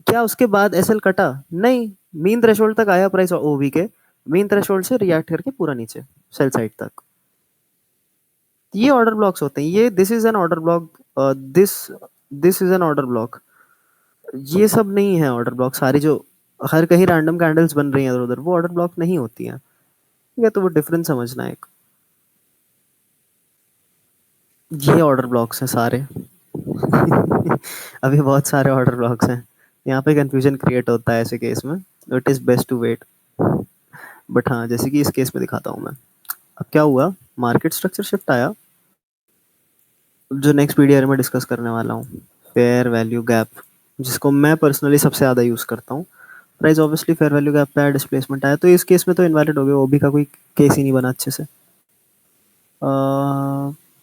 क्या उसके बाद एसएल कटा? नहीं, मीन थ्रेशोल्ड तक आया प्राइस ओवी के, मीन थ्रेशोल्ड से रिएक्ट करके पूरा नीचे सेल साइड तक। ये ऑर्डर ब्लॉक्स होते हैं, ये this is an order block, this this is an order block. ये सब नहीं है ऑर्डर ब्लॉक, सारी जो हर कहीं रैंडम कैंडल्स बन रही हैं इधर उधर, वो ऑर्डर ब्लॉक नहीं होती हैं, ठीक है? तो वो डिफरेंस समझना है एक। ये ऑर्डर ब्लॉक्स हैं सारे। अभी बहुत सारे ऑर्डर ब्लॉक्स हैं, यहाँ पे कंफ्यूजन क्रिएट होता है ऐसे केस में, it is best to wait. But हाँ, जैसे कि इस केस में दिखाता हूँ मैं। अब क्या हुआ, मार्केट स्ट्रक्चर शिफ्ट आया, जो नेक्स्ट वीडियो में डिस्कस करने वाला हूँ, फेयर वैल्यू गैप, जिसको मैं पर्सनली सबसे ज़्यादा यूज़ करता हूँ। Price obviously fair value gap पे आया, डिस्प्लेसमेंट आया, तो इस केस में तो इनवैलिड हो गया, ओबी का कोई केस ही नहीं बना अच्छे से।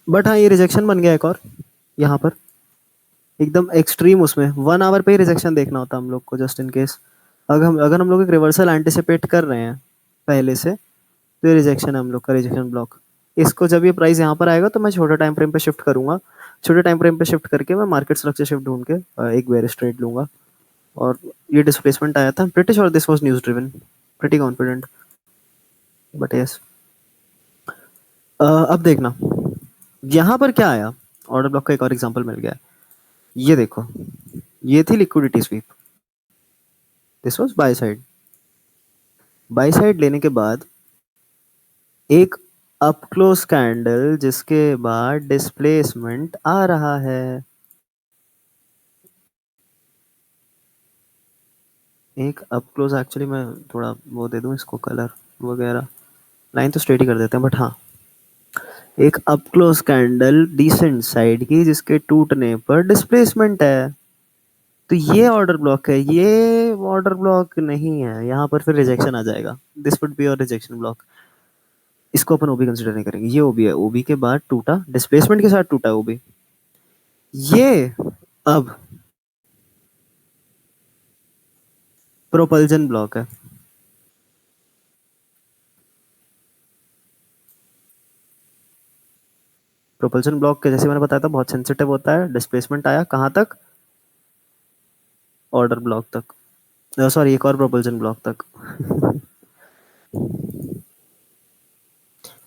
बट हाँ, ये रिजेक्शन बन गया एक और यहाँ पर, एकदम एक्सट्रीम, उसमें 1 आवर पे ही रिजेक्शन देखना होता है हम लोग को, जस्ट इन केस अगर हम लोग एक रिवर्सल एंटिसिपेट कर रहे हैं पहले से, तो ये रिजेक्शन है हम लोग का, रिजेक्शन ब्लॉक। इसको जब ये प्राइस यहाँ पर आएगा तो मैं छोटे टाइम फ्रेम पे शिफ्ट करूंगा, छोटे टाइम फ्रेम पे शिफ्ट करके मैं मार्केट स्ट्रक्चर शिफ्ट ढूंढ के एक बेयरिश ट्रेड लूंगा। और ये डिस्प्लेसमेंट आया था, pretty sure this was news driven, pretty confident, but yes. अब देखना यहाँ पर क्या आया, ऑर्डर ब्लॉक का एक और एग्जांपल मिल गया। ये देखो, ये थी liquidity SVEEP, this was by side. By side लेने के बाद एक अप क्लोज कैंडल जिसके बाद डिस्प्लेसमेंट आ रहा है। एक अप क्लोज, एक्चुअली मैं थोड़ा वो दे दूं इसको कलर वगैरह, लाइन तो स्ट्रेट ही कर देते हैं, बट हाँ, एक up close candle decent side की जिसके टूटने पर डिस्प्लेसमेंट है, तो ये ऑर्डर ब्लॉक है। ये ऑर्डर ब्लॉक नहीं है, यहाँ पर फिर रिजेक्शन आ जाएगा, this would be your rejection block. इसको अपन ओबी कंसिडर नहीं करेंगे, ये ओबी है, ओबी के बाद टूटा, डिस्प्लेसमेंट के साथ टूटा ओबी। ये अब प्रोपल्जन ब्लॉक है। प्रोपल्जन ब्लॉक के जैसे मैंने बताया था बहुत सेंसिटिव होता है, डिस्प्लेसमेंट आया कहाँ तक, ऑर्डर ब्लॉक तक, सॉरी एक और प्रोपल्जन ब्लॉक तक।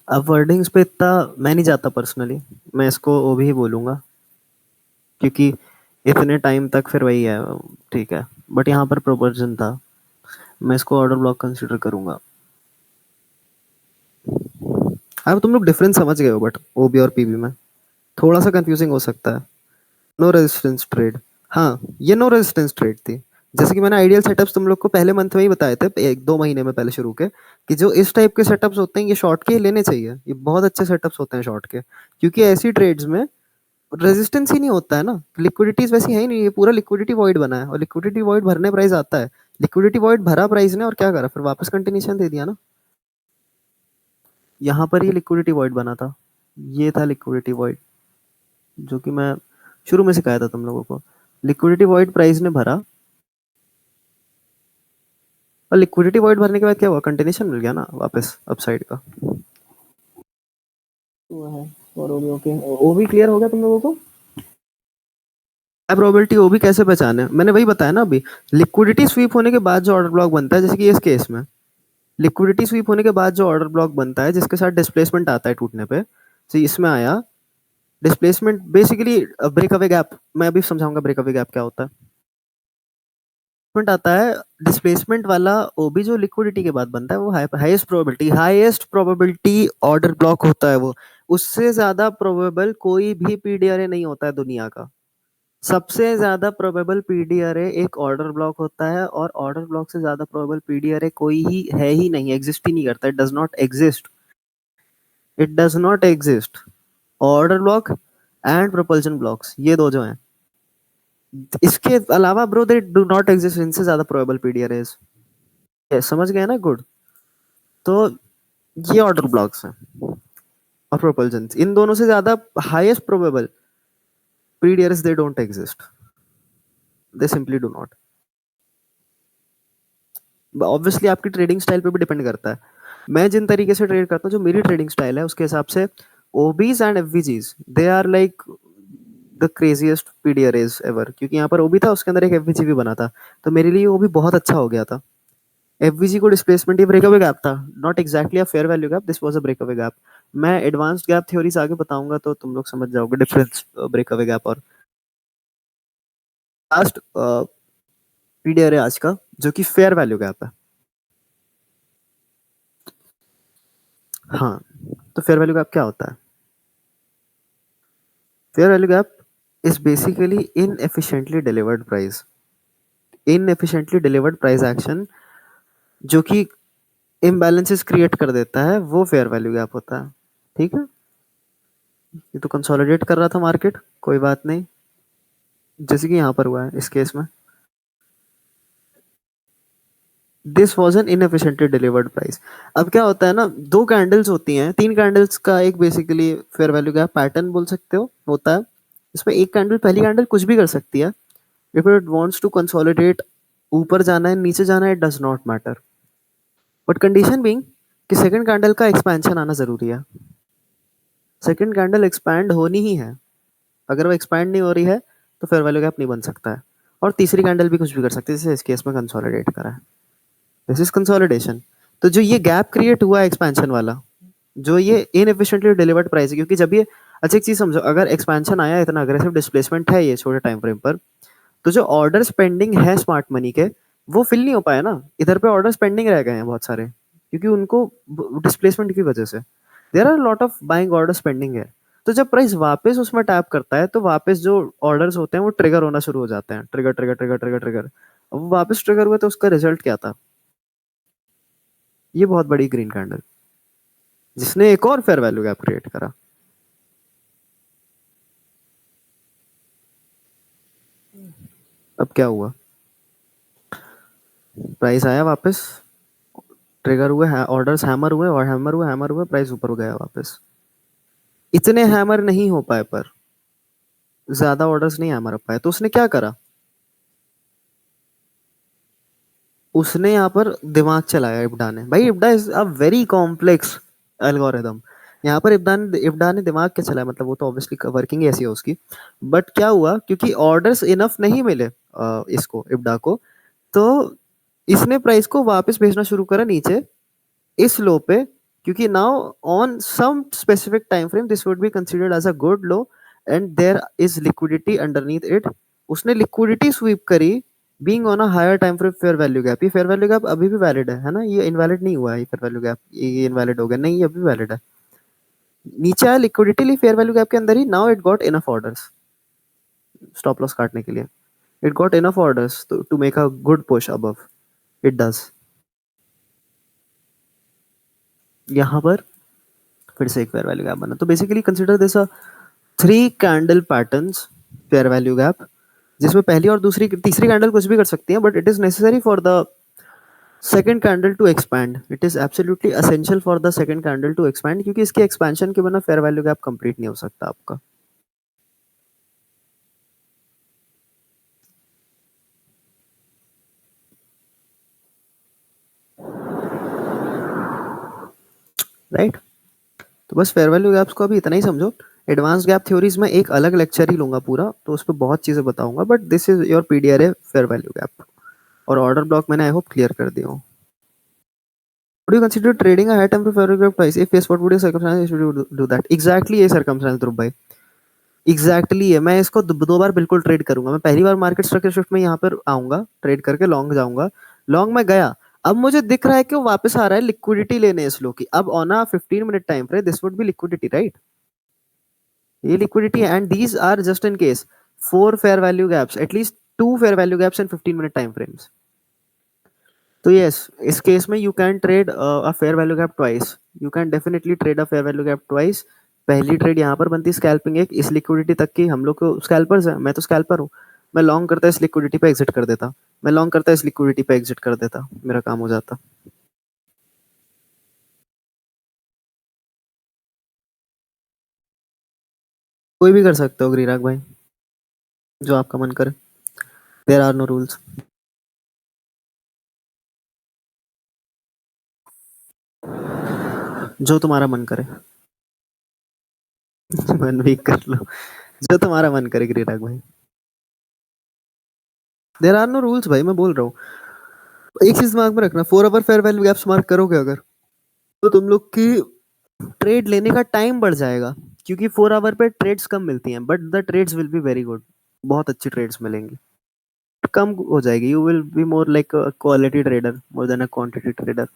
अब वर्डिंग्स पे इतना मैं नहीं जाता पर्सनली, मैं इसको वो भी बोलूंगा क्योंकि इतने टाइम तक फिर वही है, ठीक है, बट यहाँ पर प्रोपल्जन था, मैं इसको ऑर्डर ब्लॉक कंसिडर करूंगा। अब तुम लोग डिफरेंस समझ गए हो, बट ओबी और पीबी में थोड़ा सा कंफ्यूजिंग हो सकता है। नो रेजिस्टेंस ट्रेड, हाँ ये नो रेजिस्टेंस ट्रेड थी। जैसे कि मैंने आइडियल सेटअप्स तुम लोग को पहले मंथ में ही बताए थे, एक दो महीने में पहले शुरू के, कि जो इस टाइप के सेटअप्स होते हैं ये शॉर्ट के लेने चाहिए, ये बहुत अच्छे सेटअप्स होते हैं शॉर्ट के, क्योंकि ऐसी ट्रेड्स में रेजिस्टेंस ही नहीं होता है ना, लिक्विडिटीज वैसी है ही नहीं, ये पूरा लिक्विडिटी वॉइड बना है, और लिक्विडिटी वॉइड भरने प्राइस आता है, लिक्विडिटी वॉइड भरा प्राइस ने और क्या करा, फिर वापस कंटिन्यूशन दे दिया ना। यहाँ पर ये लिक्विडिटी वॉइड बना था, ये था लिक्विडिटी वॉइड, जो कि मैं शुरू में सिखाया था तुम लोगों को। लिक्विडिटी वॉइड प्राइस ने भरा, और लिक्विडिटी वॉइड भरने के बाद क्या हुआ, कंटिन्यूशन मिल गया ना वापस अपसाइड का। वो है, और ओबी ओके, ओबी क्लियर हो गया तुम लोगों को। प्रोबेबिलिटी ओबी कैसे पहचाने, मैंने वही बताया ना अभी, लिक्विडिटी स्वीप होने के बाद जो ऑर्डर ब्लॉक बनता है, जैसे कि इस केस में लिक्विडिटी स्वीप होने के बाद जो ऑर्डर ब्लॉक बनता है जिसके साथ डिस्प्लेसमेंट आता है टूटने पे, तो इसमें आया displacement, basically break away gap, मैं अभी समझाऊंगा ब्रेक अवे गैप क्या होता है। डिस्प्लेसमेंट आता है, डिस्प्लेसमेंट वाला ओबी जो लिक्विडिटी के बाद बनता है वो हाईएस्ट प्रोबेबिलिटी ऑर्डर ब्लॉक होता है वो, उससे ज्यादा प्रोबेबल कोई भी पीडीआरए नहीं होता है दुनिया का। सबसे ज्यादा प्रोबेबल पीडीआरए एक ऑर्डर ब्लॉक होता है, और ऑर्डर ब्लॉक से ज्यादा प्रोबेबल पीडीआरए कोई ही है ही नहीं, एग्जिस्ट ही नहीं करता, it does not exist, it does not exist. Order block and propulsion blocks, ये दो जो हैं, इसके अलावा bro they do not exist, इनसे ज्यादा प्रोबेबल पीडीआरएस। समझ गए ना, गुड। तो ये ऑर्डर ब्लॉक्स हैं, और प्रोपल्शन इन दोनों से ज्यादा highest probable PDRs, they don't exist, they simply do not. Obviously आपकी ट्रेडिंग स्टाइल पे भी डिपेंड करता है, मैं जिन तरीके से ट्रेड करता हूँ, जो मेरी ट्रेडिंग स्टाइल है उसके हिसाब से OBs and FVGs they are like the craziest PDRs ever, क्योंकि यहाँ पर ओबी था उसके अंदर एक एफवीजी भी बना था, तो मेरे लिए वो भी बहुत अच्छा हो गया था। एफवीजी को डिस्प्लेसमेंट, ये ब्रेकअवे गैप था, not exactly a fair value gap, this was a breakaway gap. मैं एडवांस्ड गैप थ्योरीज आगे बताऊंगा तो तुम लोग समझ जाओगे डिफरेंस ब्रेकअवे गैप और लास्ट पीडीआरए आज का, जो कि फेयर वैल्यू गैप है। हाँ, तो फेयर वैल्यू गैप क्या होता है, fair value gap is basically inefficiently delivered price, inefficiently delivered price action जो कि इम्बैलेंसेस क्रिएट कर देता है, वो फेयर वैल्यू गैप होता है। ठीक है, ये तो कंसोलिडेट कर रहा था मार्केट, कोई बात नहीं, जैसे कि यहाँ पर हुआ है इस केस में, this was an inefficiently delivered price. अब क्या होता है ना, दो कैंडल्स होती हैं, तीन कैंडल्स का एक basically fair value gap pattern बोल सकते हो होता है, इसमें एक कैंडल, पहली कैंडल कुछ भी कर सकती है, if it wants to consolidate, ऊपर जाना है नीचे जाना है, it does not matter, but condition being कि सेकंड कैंडल का एक्सपेंशन आना जरूरी है, सेकंड कैंडल एक्सपैंड होनी ही है, अगर वो एक्सपैंड नहीं हो रही है तो फेयर वैल्यू गैप नहीं बन सकता है, और तीसरी कैंडल भी कुछ भी कर सकती है, जैसे इस केस में कंसोलिडेट करा है, दिस इज कंसोलिडेशन। तो जो ये गैप क्रिएट हुआ है एक्सपेंशन वाला, जो ये इनएफिशिएंटली डिलीवर्ड प्राइस है, क्योंकि जब ये, अच्छा एक चीज समझो, अगर एक्सपेंशन आया, इतना अग्रेसिव डिस्प्लेसमेंट है ये छोटे टाइम फ्रेम पर, तो जो ऑर्डर्स पेंडिंग है स्मार्ट मनी के, वो फिल नहीं हो पाया ना, इधर पे ऑर्डर्स पेंडिंग रह गए हैं बहुत सारे, क्योंकि उनको डिस्प्लेसमेंट की वजह से there are lot of buying orders pending है। तो जब प्राइस वापस उसमें टैप करता है, तो वापस जो ऑर्डर्स होते हैं वो ट्रिगर होना शुरू हो जाते हैं, trigger trigger trigger trigger trigger. अब वो वापस ट्रिगर हुए तो उसका रिजल्ट क्या था? ये बहुत बड़ी ग्रीन कैंडल, जिसने एक और फेयर वैल्यू गैप क्रिएट करा। अब क्या हुआ? प्राइस आया वापस, ट्रिगर हुए, ऑर्डर्स हैमर हुए, और हैमर हुए, हैमर हुए, प्राइस ऊपर गया वापस। इतने हैमर नहीं हो पाए, पर ज्यादा ऑर्डर्स नहीं हैमर हो पाए, तो उसने क्या करा? उसने यहाँ पर दिमाग चलाया इब्डा ने। भाई IPDA is a very complex algorithm. यहाँ पर इब्डा ने दिमाग क्या चलाया, मतलब वो तो ऑब्वियसली वर्किंग ऐसी है उसकी। बट क्या हुआ, क्योंकि ऑर्डर्स इनफ नहीं मिले इसको, इब्डा को, तो इसने प्राइस को वापस भेजना शुरू करा नीचे, इस लो पे, क्योंकि now on some specific time frame this would be considered as a good low, and there is liquidity underneath it. उसने लिक्विडिटी स्वीप करी, being on a higher time frame fair value gap. ये fair value gap अभी भी valid है ना? ये invalid नहीं हुआ है, ये फेयर वैल्यू गैप ये इनवैलिड हो गया नहीं, ये अभी वैलिड है। नीचे आया लिक्विडिटी ली फेयर वैल्यू गैप के अंदर ही, now it got enough orders stop loss काटने के लिए। It got enough orders to make a good push above, it does. यहाँ पर फिर से एक फेयर वैल्यू गैप बना, तो basically consider this a three candle patterns fair value gap, जिसमें पहली और दूसरी तीसरी कैंडल कुछ भी कर सकती है, but it is necessary for the second candle to expand. It is absolutely essential for the second candle to expand, क्योंकि इसके एक्सपेंशन के बिना फेयर वैल्यू गैप कंप्लीट नहीं हो सकता आपका। राइट? तो बस फेयर वैल्यू गैप्स को अभी इतना ही समझो। एडवांस गैप थ्योरीज में एक अलग लेक्चर ही लूंगा पूरा, तो उस पर बहुत चीजें बताऊंगा, but this is your PDRA fair value gap. और ऑर्डर ब्लॉक मैंने आई होप क्लियर कर दिया हूँ। Would you consider trading a high time to fair gap price? If yes, what would your circumstances should you do that? Exactly ये circumstance ध्रुव भाई, exactly है। मैं इसको दो बार बिल्कुल ट्रेड करूंगा। मैं पहली बार मार्केट स्ट्रक्चर शिफ्ट में यहाँ पर आऊंगा, ट्रेड करके लॉन्ग जाऊंगा, लॉन्ग में गया, अब मुझे दिख रहा है कि वो वापस आ रहा है लिक्विडिटी लेने इस लो की। अब on a 15 minute time frame this would be liquidity, right? ये लिक्विडिटी है, and these are just in case four fair value gaps, at least two fair value gaps in 15 minute time frames. तो yes, इस case में you can trade a fair value gap twice. You can definitely trade a fair value gap twice. पहली trade यहाँ पर बनती है scalping एक, इस लिक्विडिटी तक की, हम लोग को स्कैल्पर्स है, मैं तो स्कैल्पर हूँ। मैं लॉन्ग करता इस लिक्विडिटी पे एग्जिट कर देता, मैं लॉन्ग करता इस लिक्विडिटी पे एग्जिट कर देता, मेरा काम हो जाता। कोई भी कर सकते हो गिरिराज भाई, जो आपका मन करे। There are no rules. जो तुम्हारा मन करे। मन भी कर लो, जो तुम्हारा मन करे गिरिराज भाई। देयर आर नो रूल्स भाई, मैं बोल रहा हूँ। एक चीज दिमाग में रखना, 4 hour fair value gaps mark करोगे अगर, तो तुम लोग की ट्रेड लेने का टाइम बढ़ जाएगा, क्योंकि 4 आवर पे ट्रेड्स कम मिलती हैं, but the trades will be very good. बहुत अच्छी ट्रेड्स मिलेंगी। कम हो जाएगी, you will be more like quality trader more than a quantity trader.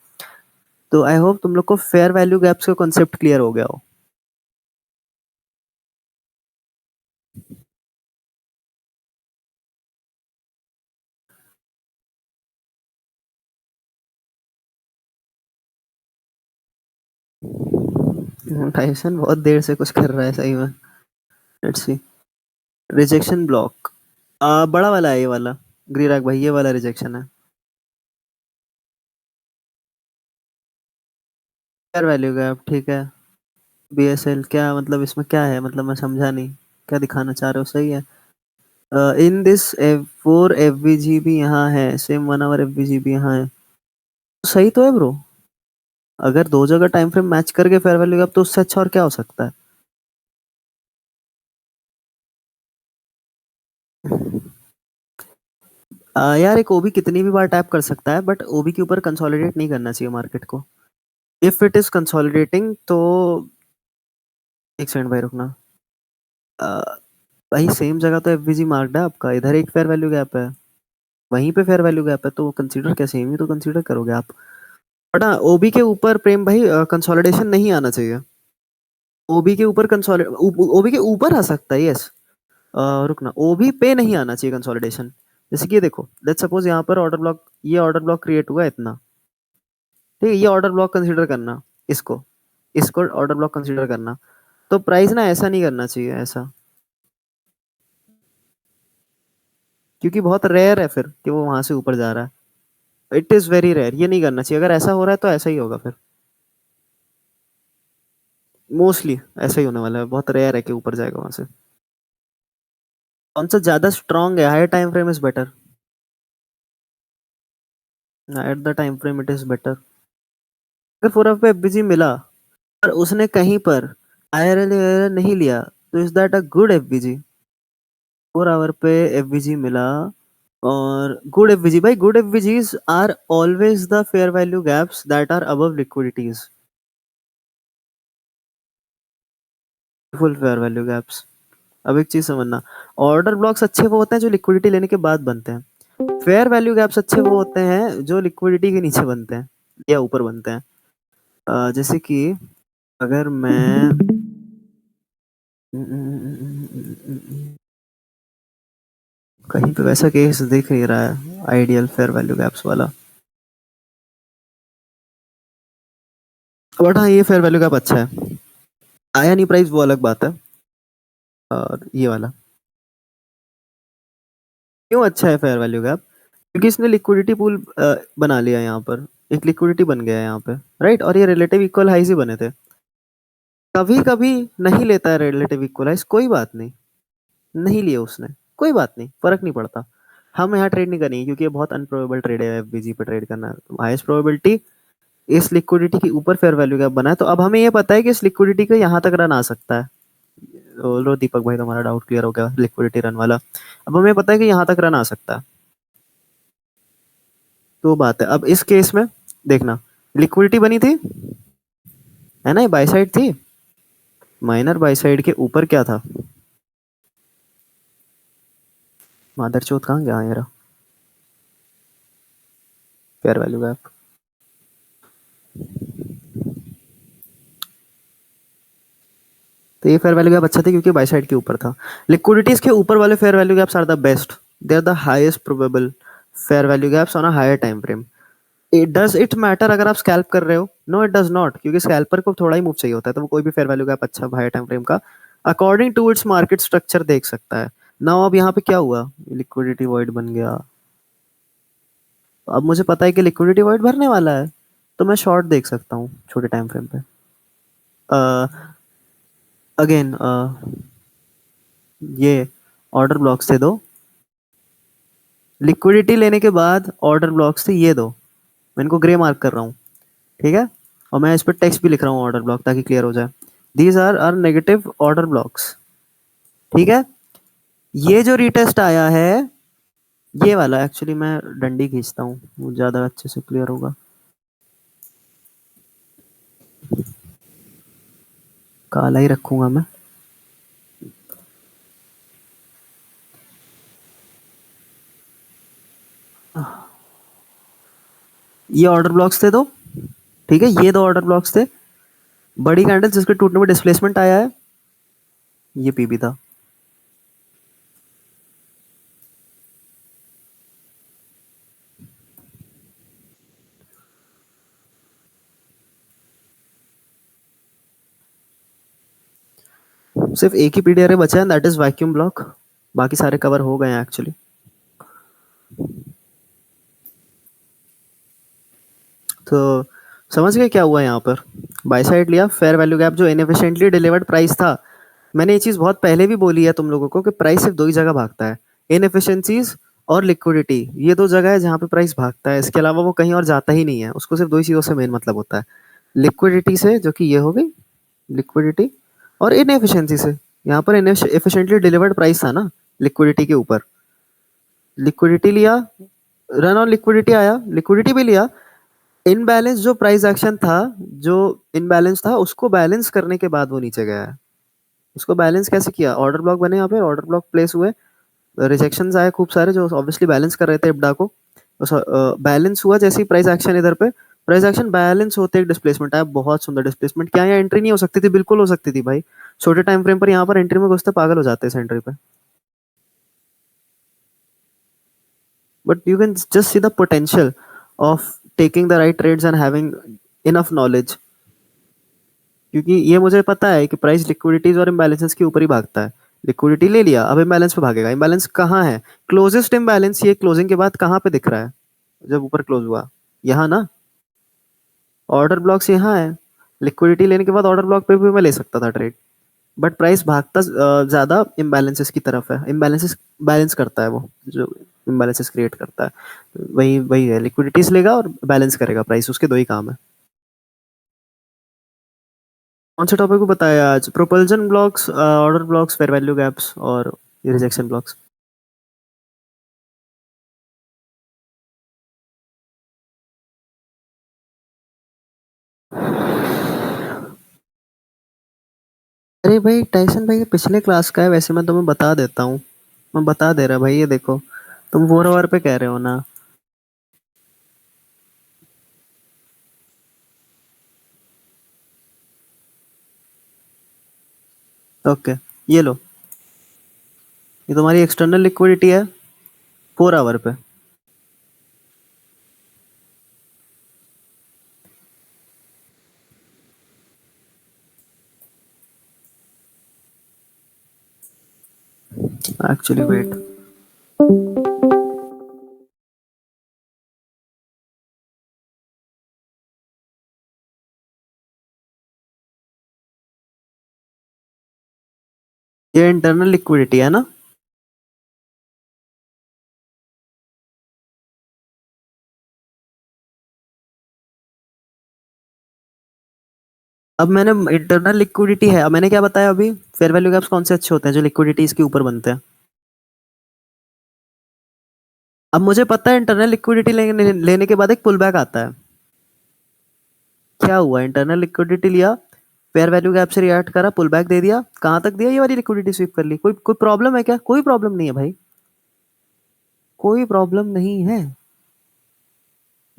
तो आई होप तुम लोग को फेयर वैल्यू गैप्स का कॉन्सेप्ट क्लियर हो गया हो। टाइसन बहुत देर से कुछ कर रहा है सही में। Let's see. रिजेक्शन ब्लॉक, बड़ा वाला है ये वाला, ग्रीराग भाई, ये वाला रिजेक्शन है। फेयर वैल्यू गैप, ठीक है। बीएसएल क्या मतलब, इसमें क्या है मतलब, मैं समझा नहीं, क्या दिखाना चाह रहे हो? सही है। In this four F B G भी यहाँ है, same 1 hour F B G भी यहाँ है, तो सही तो है ब्रो। अगर दो जगह टाइम फ्रेम मैच करके फेयर वैल्यू गैप, तो उससे अच्छा और क्या हो सकता है? यार एक ओबी कितनी भी बार टैप कर सकता है, बट ओबी के ऊपर कंसोलिडेट नहीं करना चाहिए मार्केट को। इफ इट इज कंसोलिडेटिंग तो एक सेकंड भाई रुकना। भाई सेम जगह तो एफवीजी मार्क्ड है आपका, इधर एक फेयर वैल्यू गैप है, वहीं पे फेयर वैल्यू गैप है, तो कंसीडर क्या सेम ही तो कंसीडर करोगे आप। बट हाँ ओबी के ऊपर प्रेम भाई कंसोलिडेशन नहीं आना चाहिए। ओबी के ऊपर ओबी के ऊपर आ सकता है यस। रुकना, ओबी पे नहीं आना चाहिए कंसोलिडेशन। जैसे कि ये देखो, लेट्स सपोज यहाँ पर ऑर्डर ब्लॉक, ये ऑर्डर ब्लॉक क्रिएट हुआ है इतना, ठीक है, ये ऑर्डर ब्लॉक कंसीडर करना, इसको इसको ऑर्डर ब्लॉक कंसीडर करना। तो प्राइस ना ऐसा नहीं करना चाहिए ऐसा, क्योंकि बहुत रेयर है फिर कि वो वहां से ऊपर जा रहा है। इट इज वेरी रेयर, ये नहीं करना चाहिए। अगर ऐसा हो रहा है तो ऐसा ही होगा फिर, मोस्टली ऐसा ही होने वाला है, बहुत रेयर है कि ऊपर जाएगा वहां से। कौन सा ज्यादा स्ट्रांग है, higher time frame is better, at the time frame it is better. अगर 4 आवर पे एफबीजी मिला और उसने कहीं पर आईआरएल नहीं लिया, तो is that a good FBG? 4 hour पे एफबीजी मिला और गुड एफबीजी, भाई good FBGs are always the fair value gaps that are above liquidities, full fair value gaps. अब एक चीज समझना, ऑर्डर ब्लॉक्स अच्छे वो होते हैं जो लिक्विडिटी लेने के बाद बनते हैं, फेयर वैल्यू गैप्स अच्छे वो होते हैं जो लिक्विडिटी के नीचे बनते हैं या ऊपर बनते हैं। जैसे कि अगर मैं कहीं पे वैसा केस दिख नहीं रहा है आइडियल फेयर वैल्यू गैप्स वाला, बट हाँ ये फेयर वैल्यू गैप अच्छा है। आया नहीं प्राइस वो अलग बात है। और ये वाला क्यों अच्छा है फेयर वैल्यू गैप? क्योंकि इसने लिक्विडिटी पूल बना लिया यहाँ पर, एक लिक्विडिटी बन गया है यहाँ पे, राइट, और ये रिलेटिव इक्वल हाइज ही बने थे। कभी कभी नहीं लेता है रिलेटिव इक्वलाइज, कोई बात नहीं, नहीं लिया उसने, कोई बात नहीं, फर्क नहीं पड़ता। हम यहाँ ट्रेड नहीं करेंगे क्योंकि ये बहुत अनप्रोबेबल ट्रेड है एफबीजी पे ट्रेड करना। हाईएस्ट प्रोबेबिलिटी इस लिक्विडिटी के ऊपर फेयर वैल्यू गैप बना है, तो अब हमें ये पता है कि इस लिक्विडिटी का यहाँ तक रन आ सकता है। लो दीपक भाई तुम्हारा डाउट क्लियर हो गया लिक्विडिटी रन वाला। अब हमें पता है कि यहाँ तक रन आ सकता है, तो बात है। अब इस केस में देखना, लिक्विडिटी बनी थी, है ना, ये बाई साइड थी, माइनर बाई साइड के ऊपर क्या था, मादर चौथ कहाँ गया मेरा फेयर वैल्यू गैप? तो ये फेयर वैल्यू गैप अच्छा था क्योंकि बाई साइड के ऊपर था। लिक्विडिटीज के ऊपर वाले fair value gaps are the best, they are the highest probable fair value gaps on a higher time frame. It does it matter अगर आप स्कैल्प कर रहे हो? नो इट डज नॉट, क्योंकि स्कैल्पर को थोड़ा ही मूव चाहिए होता है, तो वो कोई भी फेयर वैल्यू गैप अच्छा हायर टाइम फ्रेम का according to its market structure देख सकता है। नाउ अब यहाँ पे क्या हुआ, लिक्विडिटी वॉइड बन गया। अब मुझे पता है कि लिक्विडिटी वॉइड भरने वाला है, तो मैं शॉर्ट देख सकता हूँ छोटे टाइम फ्रेम पे। अगेन ये ऑर्डर ब्लॉक्स थे दो, लिक्विडिटी लेने के बाद ऑर्डर ब्लॉक्स थे ये दो, मैं इनको ग्रे मार्क कर रहा हूँ, ठीक है, और मैं इस पर टेक्स्ट भी लिख रहा हूँ ऑर्डर ब्लॉक ताकि क्लियर हो जाए। These are are negative order blocks, ठीक है। ये जो रिटेस्ट आया है, ये वाला एक्चुअली मैं डंडी खींचता हूँ, वो ज्यादा अच्छे से क्लियर होगा। काला ही रखूंगा मैं। ये ऑर्डर ब्लॉक्स थे दो, ठीक है, ये दो ऑर्डर ब्लॉक्स थे, बड़ी कैंडल जिसके टूटने में डिस्प्लेसमेंट आया है, ये पीबी था। सिर्फ एक ही पीडीआरए बचा है, दैट इज वैक्यूम ब्लॉक, बाकी सारे कवर हो गए हैं एक्चुअली। तो समझ गए क्या हुआ यहाँ पर, बाय साइड लिया, फेयर वैल्यू गैप जो इनएफिशिएंटली डिलीवर्ड प्राइस था। मैंने ये चीज बहुत पहले भी बोली है तुम लोगों को कि प्राइस सिर्फ दो ही जगह भागता है, इनएफिशिएंसीज और लिक्विडिटी, ये दो जगह है जहाँ पे प्राइस भागता है, इसके अलावा वो कहीं और जाता ही नहीं है, उसको सिर्फ दो ही चीजों से मेन मतलब होता है, लिक्विडिटी से जो कि ये हो गई लिक्विडिटी, और इनएफिशिएंसी से। यहाँ पर इनएफिशिएंटली डिलीवर्ड प्राइस था ना लिक्विडिटी के ऊपर, लिक्विडिटी लिया, रन ऑन लिक्विडिटी आया, लिक्विडिटी भी लिया, इनबैलेंस जो प्राइस एक्शन था, जो इनबैलेंस था उसको बैलेंस करने के बाद वो नीचे गया है। उसको बैलेंस कैसे किया? ऑर्डर ब्लॉक बने, यहाँ पे ऑर्डर ब्लॉक प्लेस हुए, रिजेक्शंस आए खूब सारे जो ऑब्वियसली बैलेंस कर रहे थे इब्डा को। बैलेंस हुआ जैसे ही प्राइस एक्शन इधर पे, प्राइस एक्शन बैलेंस होते एक डिस्प्लेसमेंट आया, बहुत सुंदर डिस्प्लेसमेंट। क्या यहाँ एंट्री नहीं हो सकती थी? बिल्कुल हो सकती थी भाई। छोटे टाइम फ्रेम पर यहाँ पर एंट्री में घुसते पागल हो जाते हैं एंट्री पे। But you can just see the potential of taking the right trades and having enough knowledge. क्योंकि ये मुझे पता है कि प्राइस लिक्विडिटीज और इम्बैलेंसेस के ऊपर ही भागता है। लिक्विडिटी ले लिया, अब इम्बैलेंस पे भागेगा। इम्बैलेंस कहाँ है? क्लोजेस्ट इम्बैलेंस ये क्लोजिंग के बाद कहाँ पे दिख रहा है? जब ऊपर क्लोज हुआ, यहाँ ना। ऑर्डर ब्लॉक्स यहाँ है, लिक्विडिटी लेने के बाद ऑर्डर ब्लॉक पे भी मैं ले सकता था ट्रेड। बट प्राइस भागता ज्यादा इम्बैलेंसेस की तरफ है। इम्बैलेंसेस बैलेंस करता है वो, जो इम्बैलेंसेस क्रिएट करता है। वही वही है, लिक्विडिटीज लेगा और बैलेंस करेगा प्राइस, उसके दो ही काम है। कौन से टॉपिक को बताया आज? Propulsion blocks, order blocks, fair value gaps और रिजेक्शन ब्लॉक्स। अरे भाई टाइसन भाई, ये पिछले क्लास का है, वैसे मैं तुम्हें बता देता हूँ। मैं बता दे रहा भाई, ये देखो। तुम 4 आवर पे कह रहे हो ना? ओके, ये लो। ये तुम्हारी एक्सटर्नल लिक्विडिटी है 4 आवर पे। एक्चुअली वेट, ये इंटरनल लिक्विडिटी है ना? अब मैंने इंटरनल लिक्विडिटी है, अब मैंने क्या बताया अभी? फेयर वैल्यू गैप्स कौन से अच्छे होते हैं? जो लिक्विडिटी इसके ऊपर बनते हैं। अब मुझे पता है इंटरनल लिक्विडिटी लेने के बाद एक पुल बैक आता है। क्या हुआ? इंटरनल लिक्विडिटी लिया, फेयर वैल्यू गैप से रिएक्ट करा, पुल बैक दे दिया। कहां तक दिया? ये वाली लिक्विडिटी स्वीप कर ली। कोई कोई प्रॉब्लम है क्या? कोई प्रॉब्लम नहीं है भाई, कोई प्रॉब्लम नहीं है,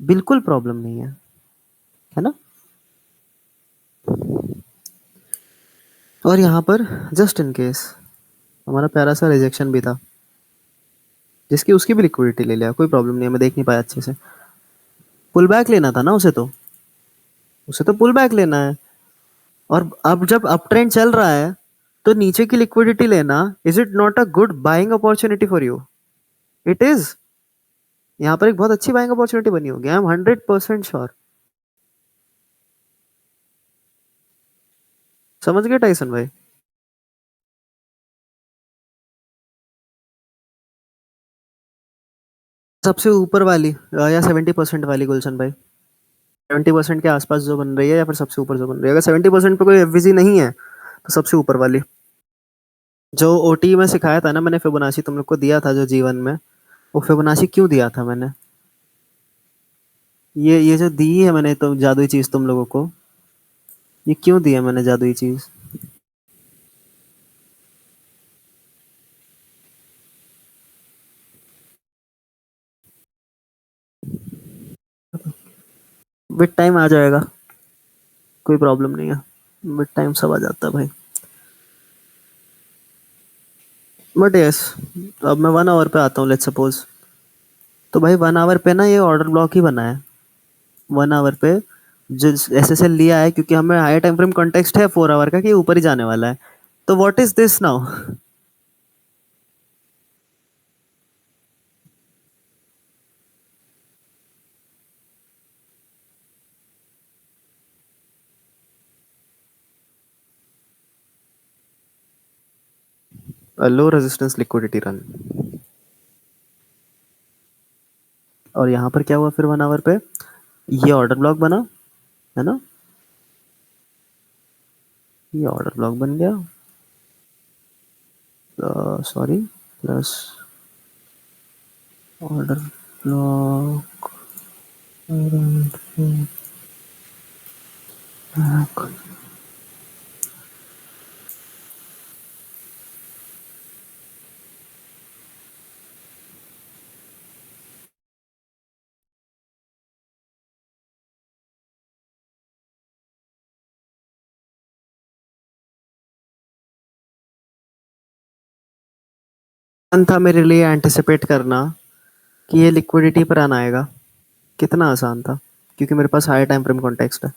बिल्कुल प्रॉब्लम नहीं है, है ना? और यहाँ पर जस्ट इन केस हमारा प्यारा सा रिजेक्शन भी था, जिसकी उसकी भी लिक्विडिटी ले लिया। कोई प्रॉब्लम नहीं है, मैं देख नहीं पाया अच्छे से। पुल बैक लेना था ना उसे, तो उसे तो पुल बैक लेना है। और अब जब अप ट्रेंड चल रहा है, तो नीचे की लिक्विडिटी लेना, is it not a good buying opportunity for you? It is. यहाँ पर एक बहुत अच्छी बाइंग अपॉर्चुनिटी बनी होगी, आई एम 100% श्योर। समझ गए टाइसन भाई? सबसे ऊपर वाली या 70% वाली गुलशन भाई? 70% के आसपास जो बन रही है, या फिर सबसे ऊपर जो बन रही है? अगर 70% पे कोई एफवीजी नहीं है, तो सबसे ऊपर वाली। जो ओटी में सिखाया था ना मैंने, फिबोनाची तुम लोग को दिया था जो जीवन में, वो फिबोनाची क्यों दिया था मैंने? ये जो दी है मैंने तो जादुई चीज तुम लोगों को, ये क्यों दी है मैंने जादुई चीज? विद टाइम आ जाएगा, कोई प्रॉब्लम नहीं है। विद टाइम सब आ जाता है भाई। बट यस, अब मैं 1 आवर पे आता हूँ, लेट्स सपोज। तो भाई 1 आवर पे ना ये ऑर्डर ब्लॉक ही बना है। 1 आवर पे जो एसएसएल लिया है, क्योंकि हमें हायर टाइम फ्रेम कॉन्टेक्स्ट है 4 आवर का कि ऊपर ही जाने वाला है। तो what is this now? Low resistance liquidity run. और यहाँ पर क्या हुआ फिर 1 आवर पे? ये ऑर्डर ब्लॉक बना, है ना? ये ऑर्डर ब्लॉक बन गया, सॉरी, प्लस ऑर्डर ब्लॉक, था मेरे लिए एंटिसिपेट करना कि ये लिक्विडिटी पर आना आएगा। कितना आसान था, क्योंकि मेरे पास हाई टाइम फ्रेम कॉन्टेक्स्ट है।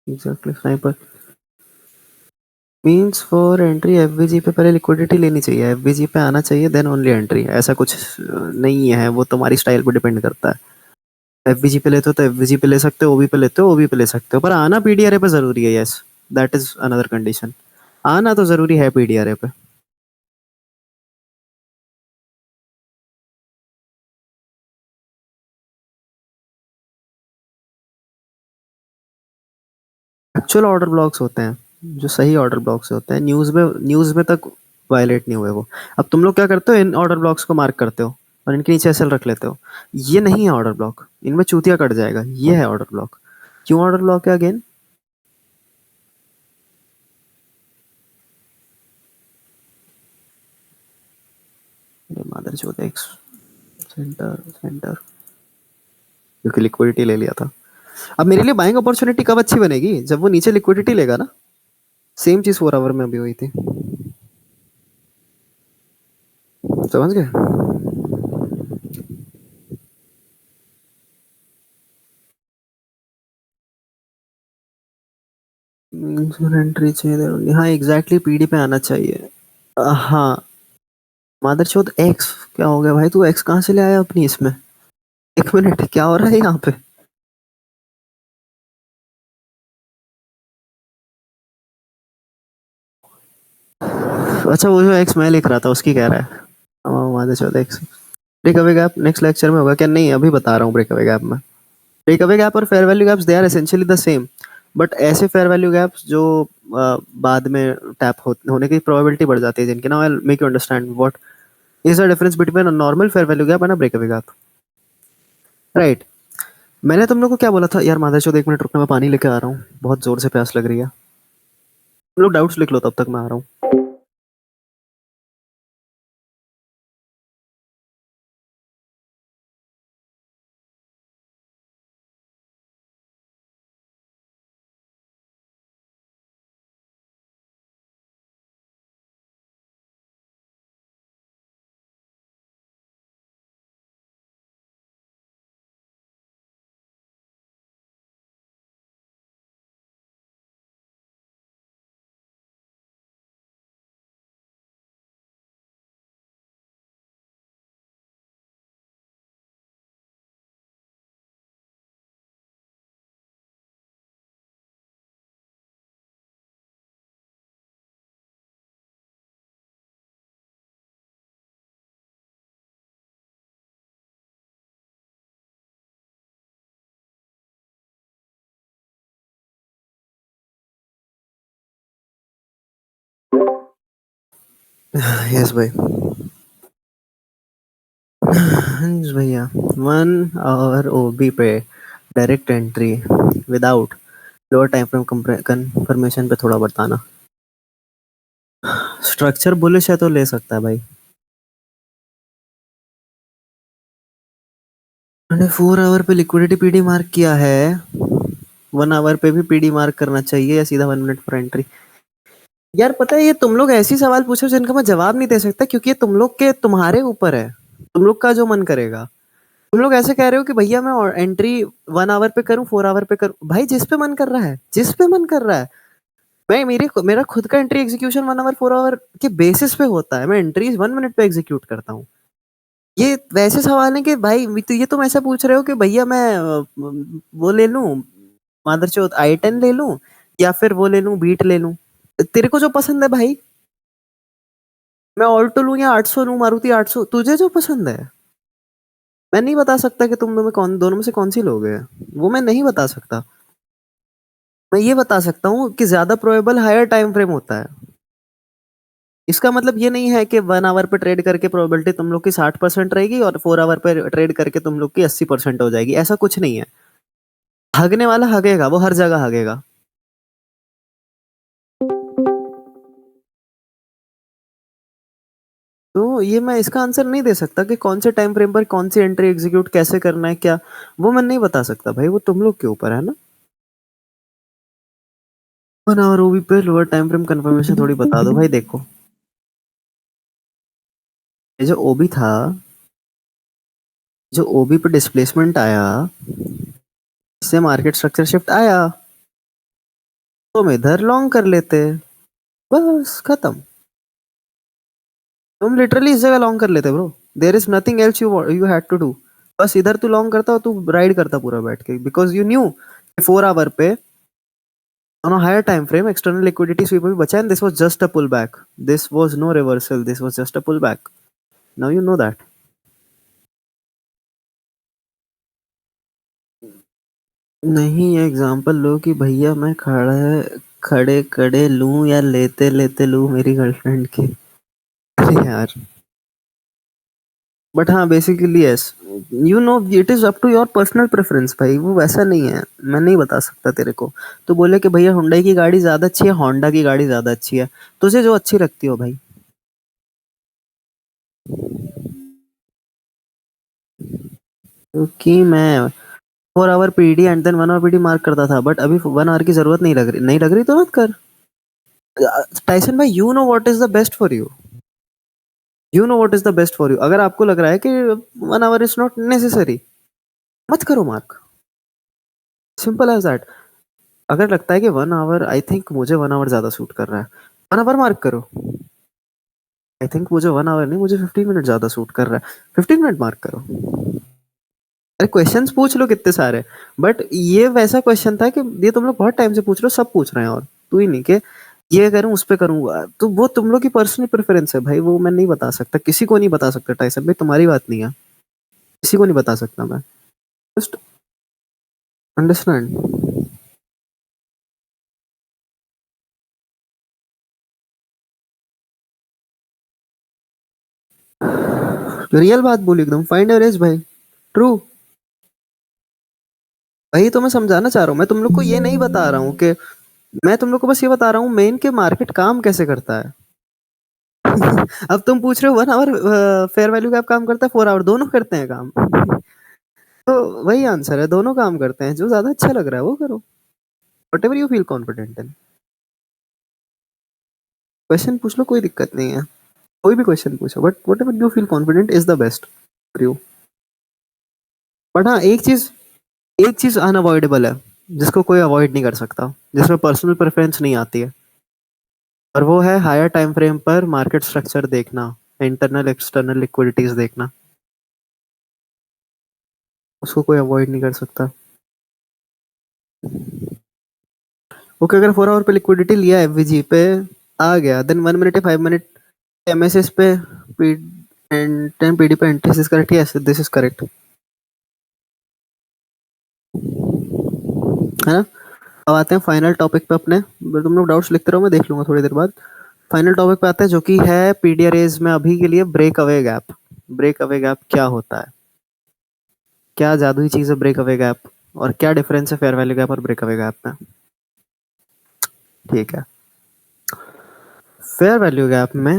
Exactly sniper means for entry FVG पे पहले लिक्विडिटी लेनी चाहिए, एफवीजी पे आना चाहिए देन ओनली एंट्री। ऐसा कुछ नहीं है, वो तुम्हारी स्टाइल पे डिपेंड करता है। एफवीजी पे लेते हो तो एफवीजी पे ले सकते हो, ओबी पे लेते हो ओबी पे ले सकते हो, पर आना पीडीआरए पे जरूरी है। Yes, that is another condition. आना तो जरूरी है पीडीआरए पे। एक्चुअल ऑर्डर ब्लॉक्स होते हैं, जो सही ऑर्डर ब्लॉक्स होते हैं, न्यूज में तक वायलेट नहीं हुए वो। अब तुम लोग क्या करते हो, इन ऑर्डर ब्लॉक्स को मार्क करते हो और इनके नीचे एसएल रख लेते हो। ये नहीं है ऑर्डर ब्लॉक, इनमें चूतिया कट जाएगा। ये है ऑर्डर ब्लॉक। क्यों ऑर्डर ब्लॉक है अगेन? मादरचोद एक्स सेंटर सेंटर, क्योंकि लिक्विडिटी ले लिया था। अब मेरे लिए बाइंग अपॉर्चुनिटी कब अच्छी बनेगी? जब वो नीचे लिक्विडिटी लेगा ना। सेम चीज 4 आवर में अभी हुई थी। समझ गए? एंट्री चाहिए, हाँ एग्जैक्टली पीडी पे आना चाहिए। हाँ। मादरचोद एक्स, क्या हो गया भाई? तू एक्स कहाँ से ले आया अपनी इसमें? एक मिनट, क्या हो रहा है यहाँ पे? अच्छा, वो जो एक्स मैं लिख रहा था उसकी कह रहा है। हाँ, मादरचोद x. Break away gap next lecture में होगा क्या? नहीं, अभी बता रहा हूँ ब्रेक अवे गैप में। ब्रेक अवे गैप और fair value gaps they are essentially the same, but ऐसे फेयर वैल्यू गैप्स जो बाद में टैप होने की प्रोबेबिलिटी बढ़ जाती है जिनके। Now I will make you understand what is the difference between a normal fair value gap and a break away gap. Right. मैंने तुम लोग को क्या बोला था यार? मादरचोद एक मिनट रुकना, मैं पानी लेके आ रहा हूँ, बहुत जोर से प्यास लग रही है। तुम लोग डाउट्स लिख लो, तब तक मैं आ रहा हूँ। यस भाई। हंस भैया, 1 आवर ओबी पे direct entry without lower time frame confirmation पे थोड़ा बताना। स्ट्रक्चर बुलिश है तो ले सकता है भाई। मैंने 4 आवर पे लिक्विडिटी पीडी मार्क किया है, 1 आवर पे भी पीडी मार्क करना चाहिए या सीधा 1 मिनट फॉर एंट्री? यार पता है, ये तुम लोग ऐसी सवाल पूछो जिनका मैं जवाब नहीं दे सकता, क्योंकि ये तुम लोग के तुम्हारे ऊपर है। तुम लोग का जो मन करेगा। तुम लोग ऐसे कह रहे हो कि भैया मैं एंट्री 1 आवर पे करूं, 4 आवर पे करूं। भाई जिस पे मन कर रहा है, जिस पे मन कर रहा है। मैं मेरा खुद का एंट्री एग्जीक्यूशन 1 आवर 4 आवर के बेसिस पे होता है। मैं एंट्रीज 1 मिनट पे एग्जीक्यूट करता हूँ। ये वैसे सवाल है कि भाई तो ये तुम ऐसा पूछ रहे हो कि भैया मैं वो ले लूं, मादरचोद i10 ले लूं, या फिर वो ले लूं, बीट ले लूं। तेरे को जो पसंद है भाई। मैं ऑल्टो लूं या 800 लूं, मारुति 800, तुझे जो पसंद है। मैं नहीं बता सकता कि तुम दोनों में से कौन सी लोगे। वो मैं नहीं बता सकता। मैं ये बता सकता हूँ कि ज्यादा प्रोबेबल हायर टाइम फ्रेम होता है। इसका मतलब ये नहीं है कि 1 आवर पे ट्रेड करके प्रोबेबिलिटी तुम लोग की 60% रहेगी और 4 आवर पे ट्रेड करके तुम लोग की 80% हो जाएगी, ऐसा कुछ नहीं है। हगने वाला हगेगा, वो हर जगह हगेगा। तो ये मैं इसका आंसर नहीं दे सकता कि कौन से टाइम फ्रेम पर कौन सी एंट्री एग्जीक्यूट कैसे करना है, क्या वो मैं नहीं बता सकता भाई, वो तुम लोग के ऊपर है ना। 1 आवर ओबी पे लोअर टाइम फ्रेम कंफर्मेशन थोड़ी बता दो भाई। देखो ये जो ओबी था, जो ओबी पे डिस्प्लेसमेंट आया, इससे मार्केट स्ट्रक्चर शिफ्ट आया, तो हम इधर लॉन्ग कर लेते, बस खत्म। तुम लिटरली इस जगह लॉन्ग कर लेते bro. There is nothing else you had to do. बस इधर तू लॉन्ग करता और तू राइड करता पूरा बैठ के, बिकॉज यू न्यू 4 आवर पे on a higher time frame external liquidity sweep भी बचा, and this was just a pullback. This was no reversal, this was just a pullback. Now you know that. नहीं example लो कि भैया मैं खड़े खड़े लूं या लेते लेते लूं मेरी गर्लफ्रेंड की। अरे यार, बट हाँ basically yes, you know it is up to your personal preference भाई, वो वैसा नहीं है, मैं नहीं बता सकता तेरे को। तो बोले कि भैया हुंडई की गाड़ी ज्यादा अच्छी है, होंडा की गाड़ी ज्यादा अच्छी है, तुझे जो अच्छी लगती हो भाई। क्योंकि मैं 4 hour PD and then 1 hour PD mark करता था, बट अभी 1 आवर की जरूरत नहीं लग रही, नहीं लग रही तो मत कर। टाइसन भाई, you know what is the best for you, you know what is the best for you. अगर आपको लग रहा है कि 1 आवर इज नॉट नेसेसरी, मत करो मार्क, सिंपल एज दैट। अगर लगता है कि 1 आवर, आई थिंक मुझे 1 आवर ज्यादा सूट कर रहा है, 1 आवर मार्क करो। आई थिंक मुझे 1 आवर नहीं, मुझे 15 मिनट ज्यादा सूट कर रहा है, 15 मिनट मार्क करो। अरे क्वेश्चंस पूछ लो कितने सारे, बट ये वैसा क्वेश्चन था कि ये तुम लोग बहुत टाइम से पूछ रहे हो, सब पूछ रहे हैं, और तू ही नहीं कि ये करूं उस पे करूंगा, तो वो तुम लोग की पर्सनल प्रेफरेंस है भाई, वो मैं नहीं बता सकता, किसी को नहीं बता सकता टाइसन भाई, तुम्हारी बात नहीं है, किसी को नहीं बता सकता मैं। Just understand. रियल बात बोली एकदम, फाइंड योर एज भाई, ट्रू। वही तो मैं समझाना चाह रहा हूँ, मैं तुम लोग को ये नहीं बता रहा हूँ कि, मैं तुम लोग को बस ये बता रहा हूँ मेन के मार्केट काम कैसे करता है। अब तुम पूछ रहे हो 1 आवर फेयर वैल्यू गैप काम करता है, 4 आवर, दोनों करते हैं काम। तो वही आंसर है, दोनों काम करते हैं, जो ज्यादा अच्छा लग रहा है वो करो, what ever you feel confident in. Question पूछ लो, कोई दिक्कत नहीं है, कोई भी क्वेश्चन पूछो, but what ever you feel confident is the best for you. But हाँ एक चीज अनअवॉइडेबल है, जिसको कोई अवॉइड नहीं कर सकता, जिसमें पर्सनल प्रेफरेंस नहीं आती है, और वो है हायर टाइम फ्रेम पर मार्केट स्ट्रक्चर देखना, इंटरनल एक्सटर्नल लिक्विडिटीज देखना, उसको कोई अवॉइड नहीं कर सकता। ओके, अगर 4 आवर पे लिक्विडिटी लिया एफवीजी पे आ गया, देन 1 मिनट या 5 मिनट एमएसएस पे एंड 10 पीडी पे entries correct, yes this is correct, है ना। अब आते हैं फाइनल टॉपिक पे अपने, तुम लोग डाउट्स लिखते रहो, मैं देख लूंगा थोड़ी देर बाद। फाइनल टॉपिक पे आते हैं, जो कि है पीडी अरेज में अभी के लिए break away gap. Break away gap क्या होता है, क्या जादुई चीज है ब्रेक अवे गैप, और क्या डिफरेंस है फेयर वैल्यू गैप और ब्रेक अवे गैप में। ठीक है, फेयर वैल्यू गैप में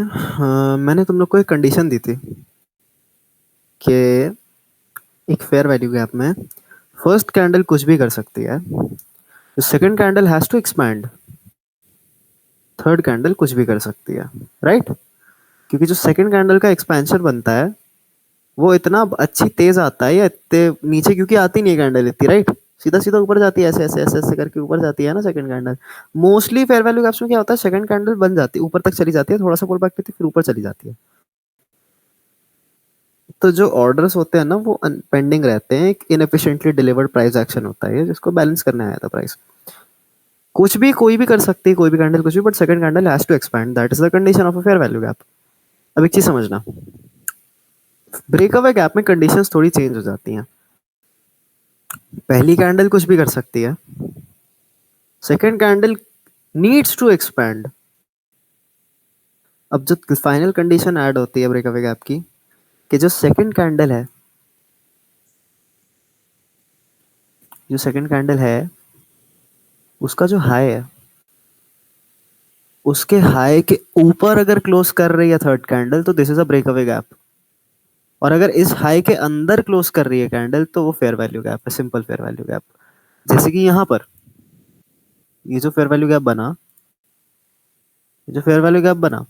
मैंने तुम लोग को एक कंडीशन दी थी कि एक फेयर वैल्यू गैप में फर्स्ट कैंडल कुछ भी कर सकती है, second candle has to expand, third candle कुछ भी कर सकती है, राइट। क्योंकि जो सेकंड कैंडल का एक्सपेंशन बनता है, वो इतना अच्छी तेज आता है, या इतने नीचे क्योंकि आती नहीं है कैंडल इतनी, राइट, सीधा सीधा ऊपर जाती है, ऐसे ऐसे ऐसे ऐसे करके ऊपर जाती है ना second candle. Mostly fair value gaps में क्या होता है, सेकंड कैंडल बन जाती है, ऊपर तक चली जाती है, थोड़ा सा पुल बैक करती है, फिर ऊपर चली जाती है। तो जो ऑर्डर्स होते हैं ना, वो पेंडिंग रहते हैं, एक इनएफिशिएंटली डिलीवर्ड प्राइस एक्शन होता है जिसको बैलेंस करने आया था प्राइस। कुछ भी कोई भी कर सकती है, कोई भी कैंडल कुछ भी, but second candle has to expand, that is the condition of a fair value gap. अब एक चीज समझना, ब्रेकअवे गैप में कंडीशंस थोड़ी चेंज हो जाती हैं। पहली कैंडल कुछ भी कर सकती है, second candle needs to expand, अब जो फाइनल कंडीशन ऐड होती है ब्रेकअवे गैप की, कि जो सेकंड कैंडल है, जो सेकंड कैंडल है उसका जो हाई है, उसके हाई के ऊपर अगर क्लोज कर रही है थर्ड कैंडल तो this is a breakaway gap. और अगर इस हाई के अंदर क्लोज कर रही है कैंडल तो वो फेयर वैल्यू गैप है, सिंपल फेयर वैल्यू गैप। जैसे कि यहाँ पर ये जो फेयर वैल्यू गैप बना, ये जो फेयर वैल्यू गैप बना,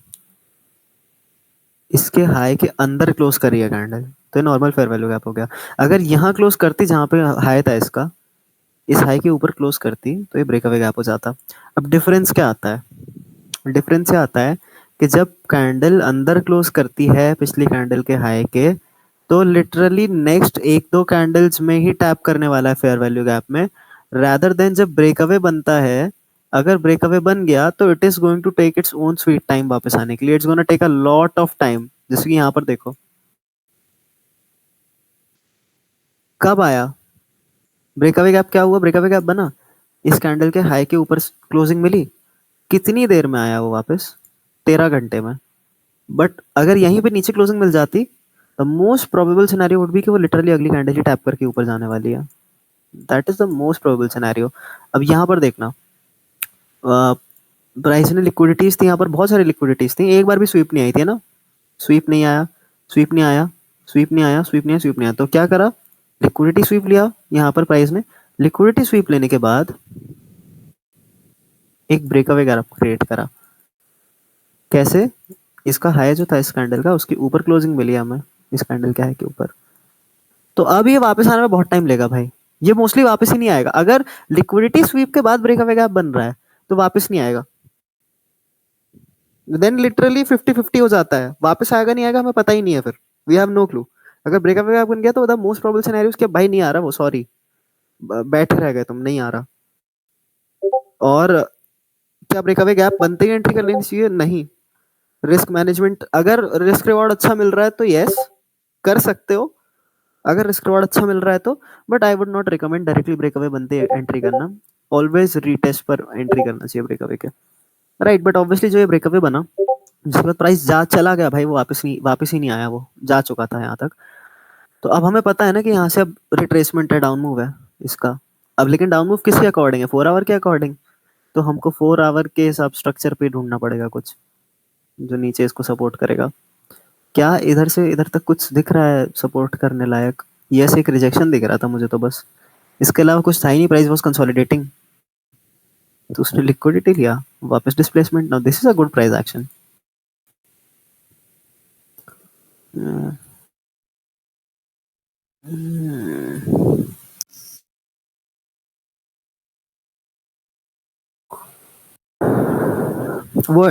इसके हाई के अंदर क्लोज करी है कैंडल, तो ये नॉर्मल फेयर वैल्यू गैप हो गया। अगर यहाँ क्लोज करती जहां पे हाई था इसका, इस हाई के ऊपर क्लोज करती तो ये ब्रेकअवे गैप हो जाता। अब डिफरेंस क्या आता है? डिफरेंस क्या आता है कि जब कैंडल अंदर क्लोज करती है पिछली कैंडल के हाई के, तो लिटरली नेक्स्ट एक दो कैंडल्स में ही टैप करने वाला है फेयर वैल्यू गैप में, रादर देन जब ब्रेकअवे बनता है। अगर ब्रेकअवे बन गया तो it is going to take its own sweet time वापस आने के लिए, it's gonna take a lot of time. जैसे कि यहाँ पर देखो कब आया ब्रेकअवे गैप, क्या हुआ, ब्रेकअवे गैप बना, इस कैंडल के हाई के ऊपर क्लोजिंग मिली, कितनी देर में आया वो वापस? 13 घंटे में। बट अगर यहीं पे नीचे क्लोजिंग मिल जाती, the most probable scenario would be कि वो लिटरली अगली कैंडल ही टैप करके ऊपर जाने वाली है। That is the most probable scenario. अब यहाँ पर देखना, प्राइस ने लिक्विडिटीज थी, यहाँ पर बहुत सारी लिक्विडिटीज थी, एक बार भी स्वीप नहीं आई थी, है ना? स्वीप नहीं आया, स्वीप नहीं आया, स्वीप नहीं आया, स्वीप नहीं आया, स्वीप नहीं आया, तो क्या करा? लिक्विडिटी स्वीप लिया यहाँ पर प्राइस ने। लिक्विडिटी स्वीप लेने के बाद एक ब्रेकअवे गैप क्रिएट करा। कैसे? इसका हाई जो था इस कैंडल का, उसके ऊपर क्लोजिंग मिली हमें, इस कैंडल के हाई के ऊपर। तो अब ये वापस आने में बहुत टाइम लेगा भाई, ये मोस्टली वापस ही नहीं आएगा। अगर लिक्विडिटी स्वीप के बाद ब्रेकअवे गैप बन रहा है तो वापस नहीं आएगा, देन लिटरली 50-50 हो जाता है, वापस आएगा नहीं आएगा हमें पता ही नहीं है, फिर वी हैव नो क्लू। अगर ब्रेकअवे गैप बन गया तो द मोस्ट प्रोबेबल सिनेरियो कि भाई नहीं आ रहा वो, सॉरी बैठे रह गए तुम, नहीं आ रहा। और क्या ब्रेकअवे गैप बनते ही एंट्री कर लेनी चाहिए? नहीं। रिस्क मैनेजमेंट, अगर रिस्क रिवॉर्ड अच्छा मिल रहा है तो यस कर सकते हो, अगर रिस्क रिवॉर्ड अच्छा मिल रहा है तो। But I would not recommend directly breakaway बनते एंट्री करना, ऑलवेज रीटेस्ट पर एंट्री करना चाहिए ब्रेकअवे के। राइट, बट ऑब्वियसली जो ये ब्रेकअवे बना, जिसके बाद प्राइस जा चला गया भाई, वो वापस ही नहीं आया, वो जा चुका था यहाँ तक। तो अब हमें पता है ना कि यहाँ से अब रिट्रेसमेंट है, डाउन मूव है इसका। अब लेकिन डाउन मूव किसके अकॉर्डिंग है? 4 आवर के अकॉर्डिंग। तो हमको 4 आवर के सब स्ट्रक्चर पे ढूंढना पड़ेगा कुछ जो नीचे इसको सपोर्ट करेगा। क्या इधर से इधर तक कुछ दिख रहा है सपोर्ट करने लायक? यस, एक रिजेक्शन दिख रहा था मुझे तो बस, इसके अलावा कुछ था ही नहीं। प्राइस वाज कंसोलिडेटिंग, तो उसने लिक्विडिटी लिया, वापस displacement. Now this is a good price action. वो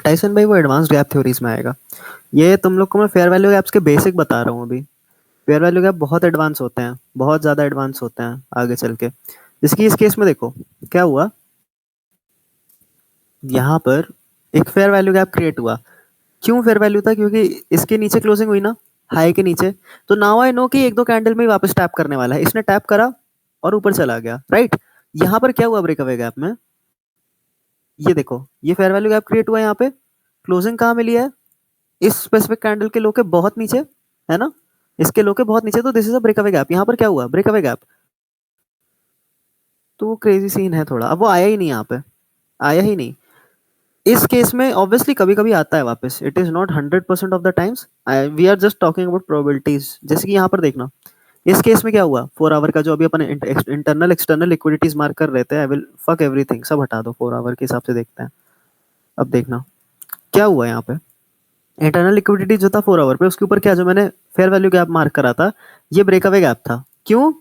टाइसन भाई वो एडवांस गैप थ्योरीज में आएगा। ये तुम लोग को मैं फेयर वैल्यू गैप्स के बेसिक बता रहा हूँ अभी। फेयर वैल्यू गैप बहुत एडवांस होते हैं, बहुत ज्यादा एडवांस होते हैं आगे चल के। जिसकी इस केस में देखो क्या हुआ, यहाँ पर एक फेयर वैल्यू गैप क्रिएट हुआ। क्यों फेयर वैल्यू था? क्योंकि इसके नीचे क्लोजिंग हुई ना, हाई के नीचे। तो नाउ आई नो कि एक दो कैंडल में ही वापस टैप करने वाला है। इसने टैप करा और ऊपर चला गया, राइट। यहाँ पर क्या हुआ ब्रेकअवे गैप में? ये देखो, ये फेयर वैल्यू गैप क्रिएट हुआ, यहाँ पे क्लोजिंग कहाँ मिली है? इस स्पेसिफिक कैंडल के लो के बहुत नीचे, है ना? इसके लो के बहुत नीचे, तो this is a breakaway gap. यहाँ पर क्या हुआ? Breakaway gap. तो वो क्रेजी सीन है थोड़ा, अब वो आया ही नहीं यहाँ पे, आया ही नहीं। इस केस में ऑब्वियसली कभी कभी आता है वापस, it is not 100% of the times. We are just talking about probabilities. जैसे कि यहाँ पर देखना, इस केस में क्या हुआ, 4 आवर का जो अभी अपन इंटरनल एक्सटर्नल लिक्विडिटीज मार्क कर रहे थे, आई विल फक एवरीथिंग, सब हटा दो, 4 आवर के हिसाब से देखते हैं। अब देखना क्या हुआ यहाँ पे, इंटरनल लिक्विडिटी जो था 4 आवर पे, उसके ऊपर क्या, जो मैंने फेयर वैल्यू गैप मार्क करा था, ये ब्रेकअवे गैप था। क्यों?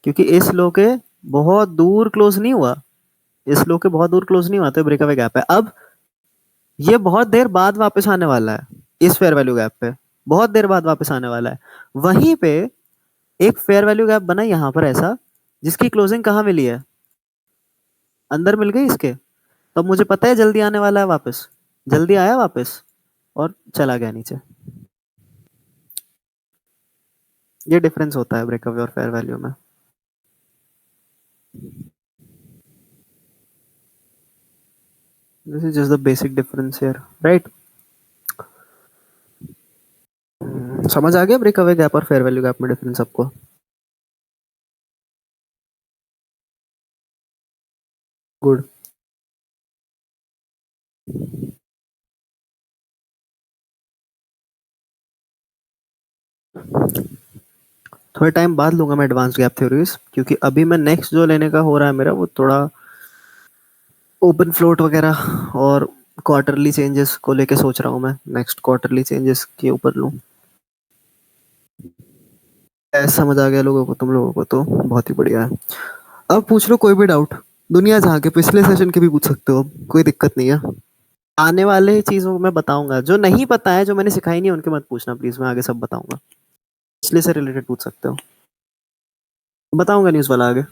क्योंकि इस लो के बहुत दूर क्लोज नहीं हुआ, इस लो के बहुत दूर क्लोज नहीं हुआ, तो ब्रेकअवे गैप है। अब ये बहुत देर बाद वापस आने वाला है, इस फेयर वैल्यू गैप पे बहुत देर बाद वापस आने वाला है। वहीं पे एक फेयर वैल्यू गैप बना यहाँ पर ऐसा, जिसकी क्लोजिंग कहाँ मिली है? अंदर मिल गई इसके। तो मुझे पता है जल्दी आने वाला है वापस, जल्दी आया वापस और चला गया नीचे। ये डिफरेंस होता है ब्रेकअवे और फेयर वैल्यू में। This is just the basic difference here, right? समझ आ गया ब्रेक अवे गैप और फेयर वैल्यू गैप में डिफरेंस आपको? गुड। थोड़े टाइम बाद लूंगा मैं एडवांस गैप थ्योरीज, क्योंकि अभी मैं नेक्स्ट जो लेने का हो रहा है मेरा वो थोड़ा ओपन फ्लोट वगैरह और क्वार्टरली चेंजेस को लेके सोच रहा हूँ मैं, नेक्स्ट क्वार्टरली चेंजेस के ऊपर लूँ। ऐसा समझ आ गया लोगों को, तुम लोगों को तो बहुत ही बढ़िया है। अब पूछ लो कोई भी डाउट, दुनिया जहाँ के पिछले सेशन के भी पूछ सकते हो, कोई दिक्कत नहीं है। आने वाले चीजों को मैं बताऊंगा, जो नहीं पता है जो मैंने सिखाई नहीं है उनके मत पूछना प्लीज, मैं आगे सब बताऊंगा। पिछले से रिलेटेड पूछ सकते हो, बताऊंगा न्यूज वाला आगे।